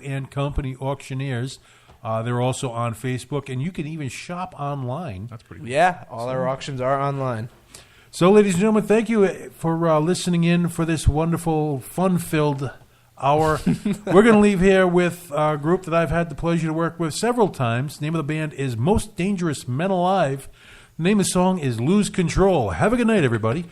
and Company Auctioneers. They're also on Facebook, and you can even shop online. That's pretty cool. Yeah, all our auctions are online. So, ladies and gentlemen, thank you for listening in for this wonderful, fun-filled hour. We're going to leave here with a group that I've had the pleasure to work with several times. The name of the band is Most Dangerous Men Alive. The name of the song is Lose Control. Have a good night, everybody.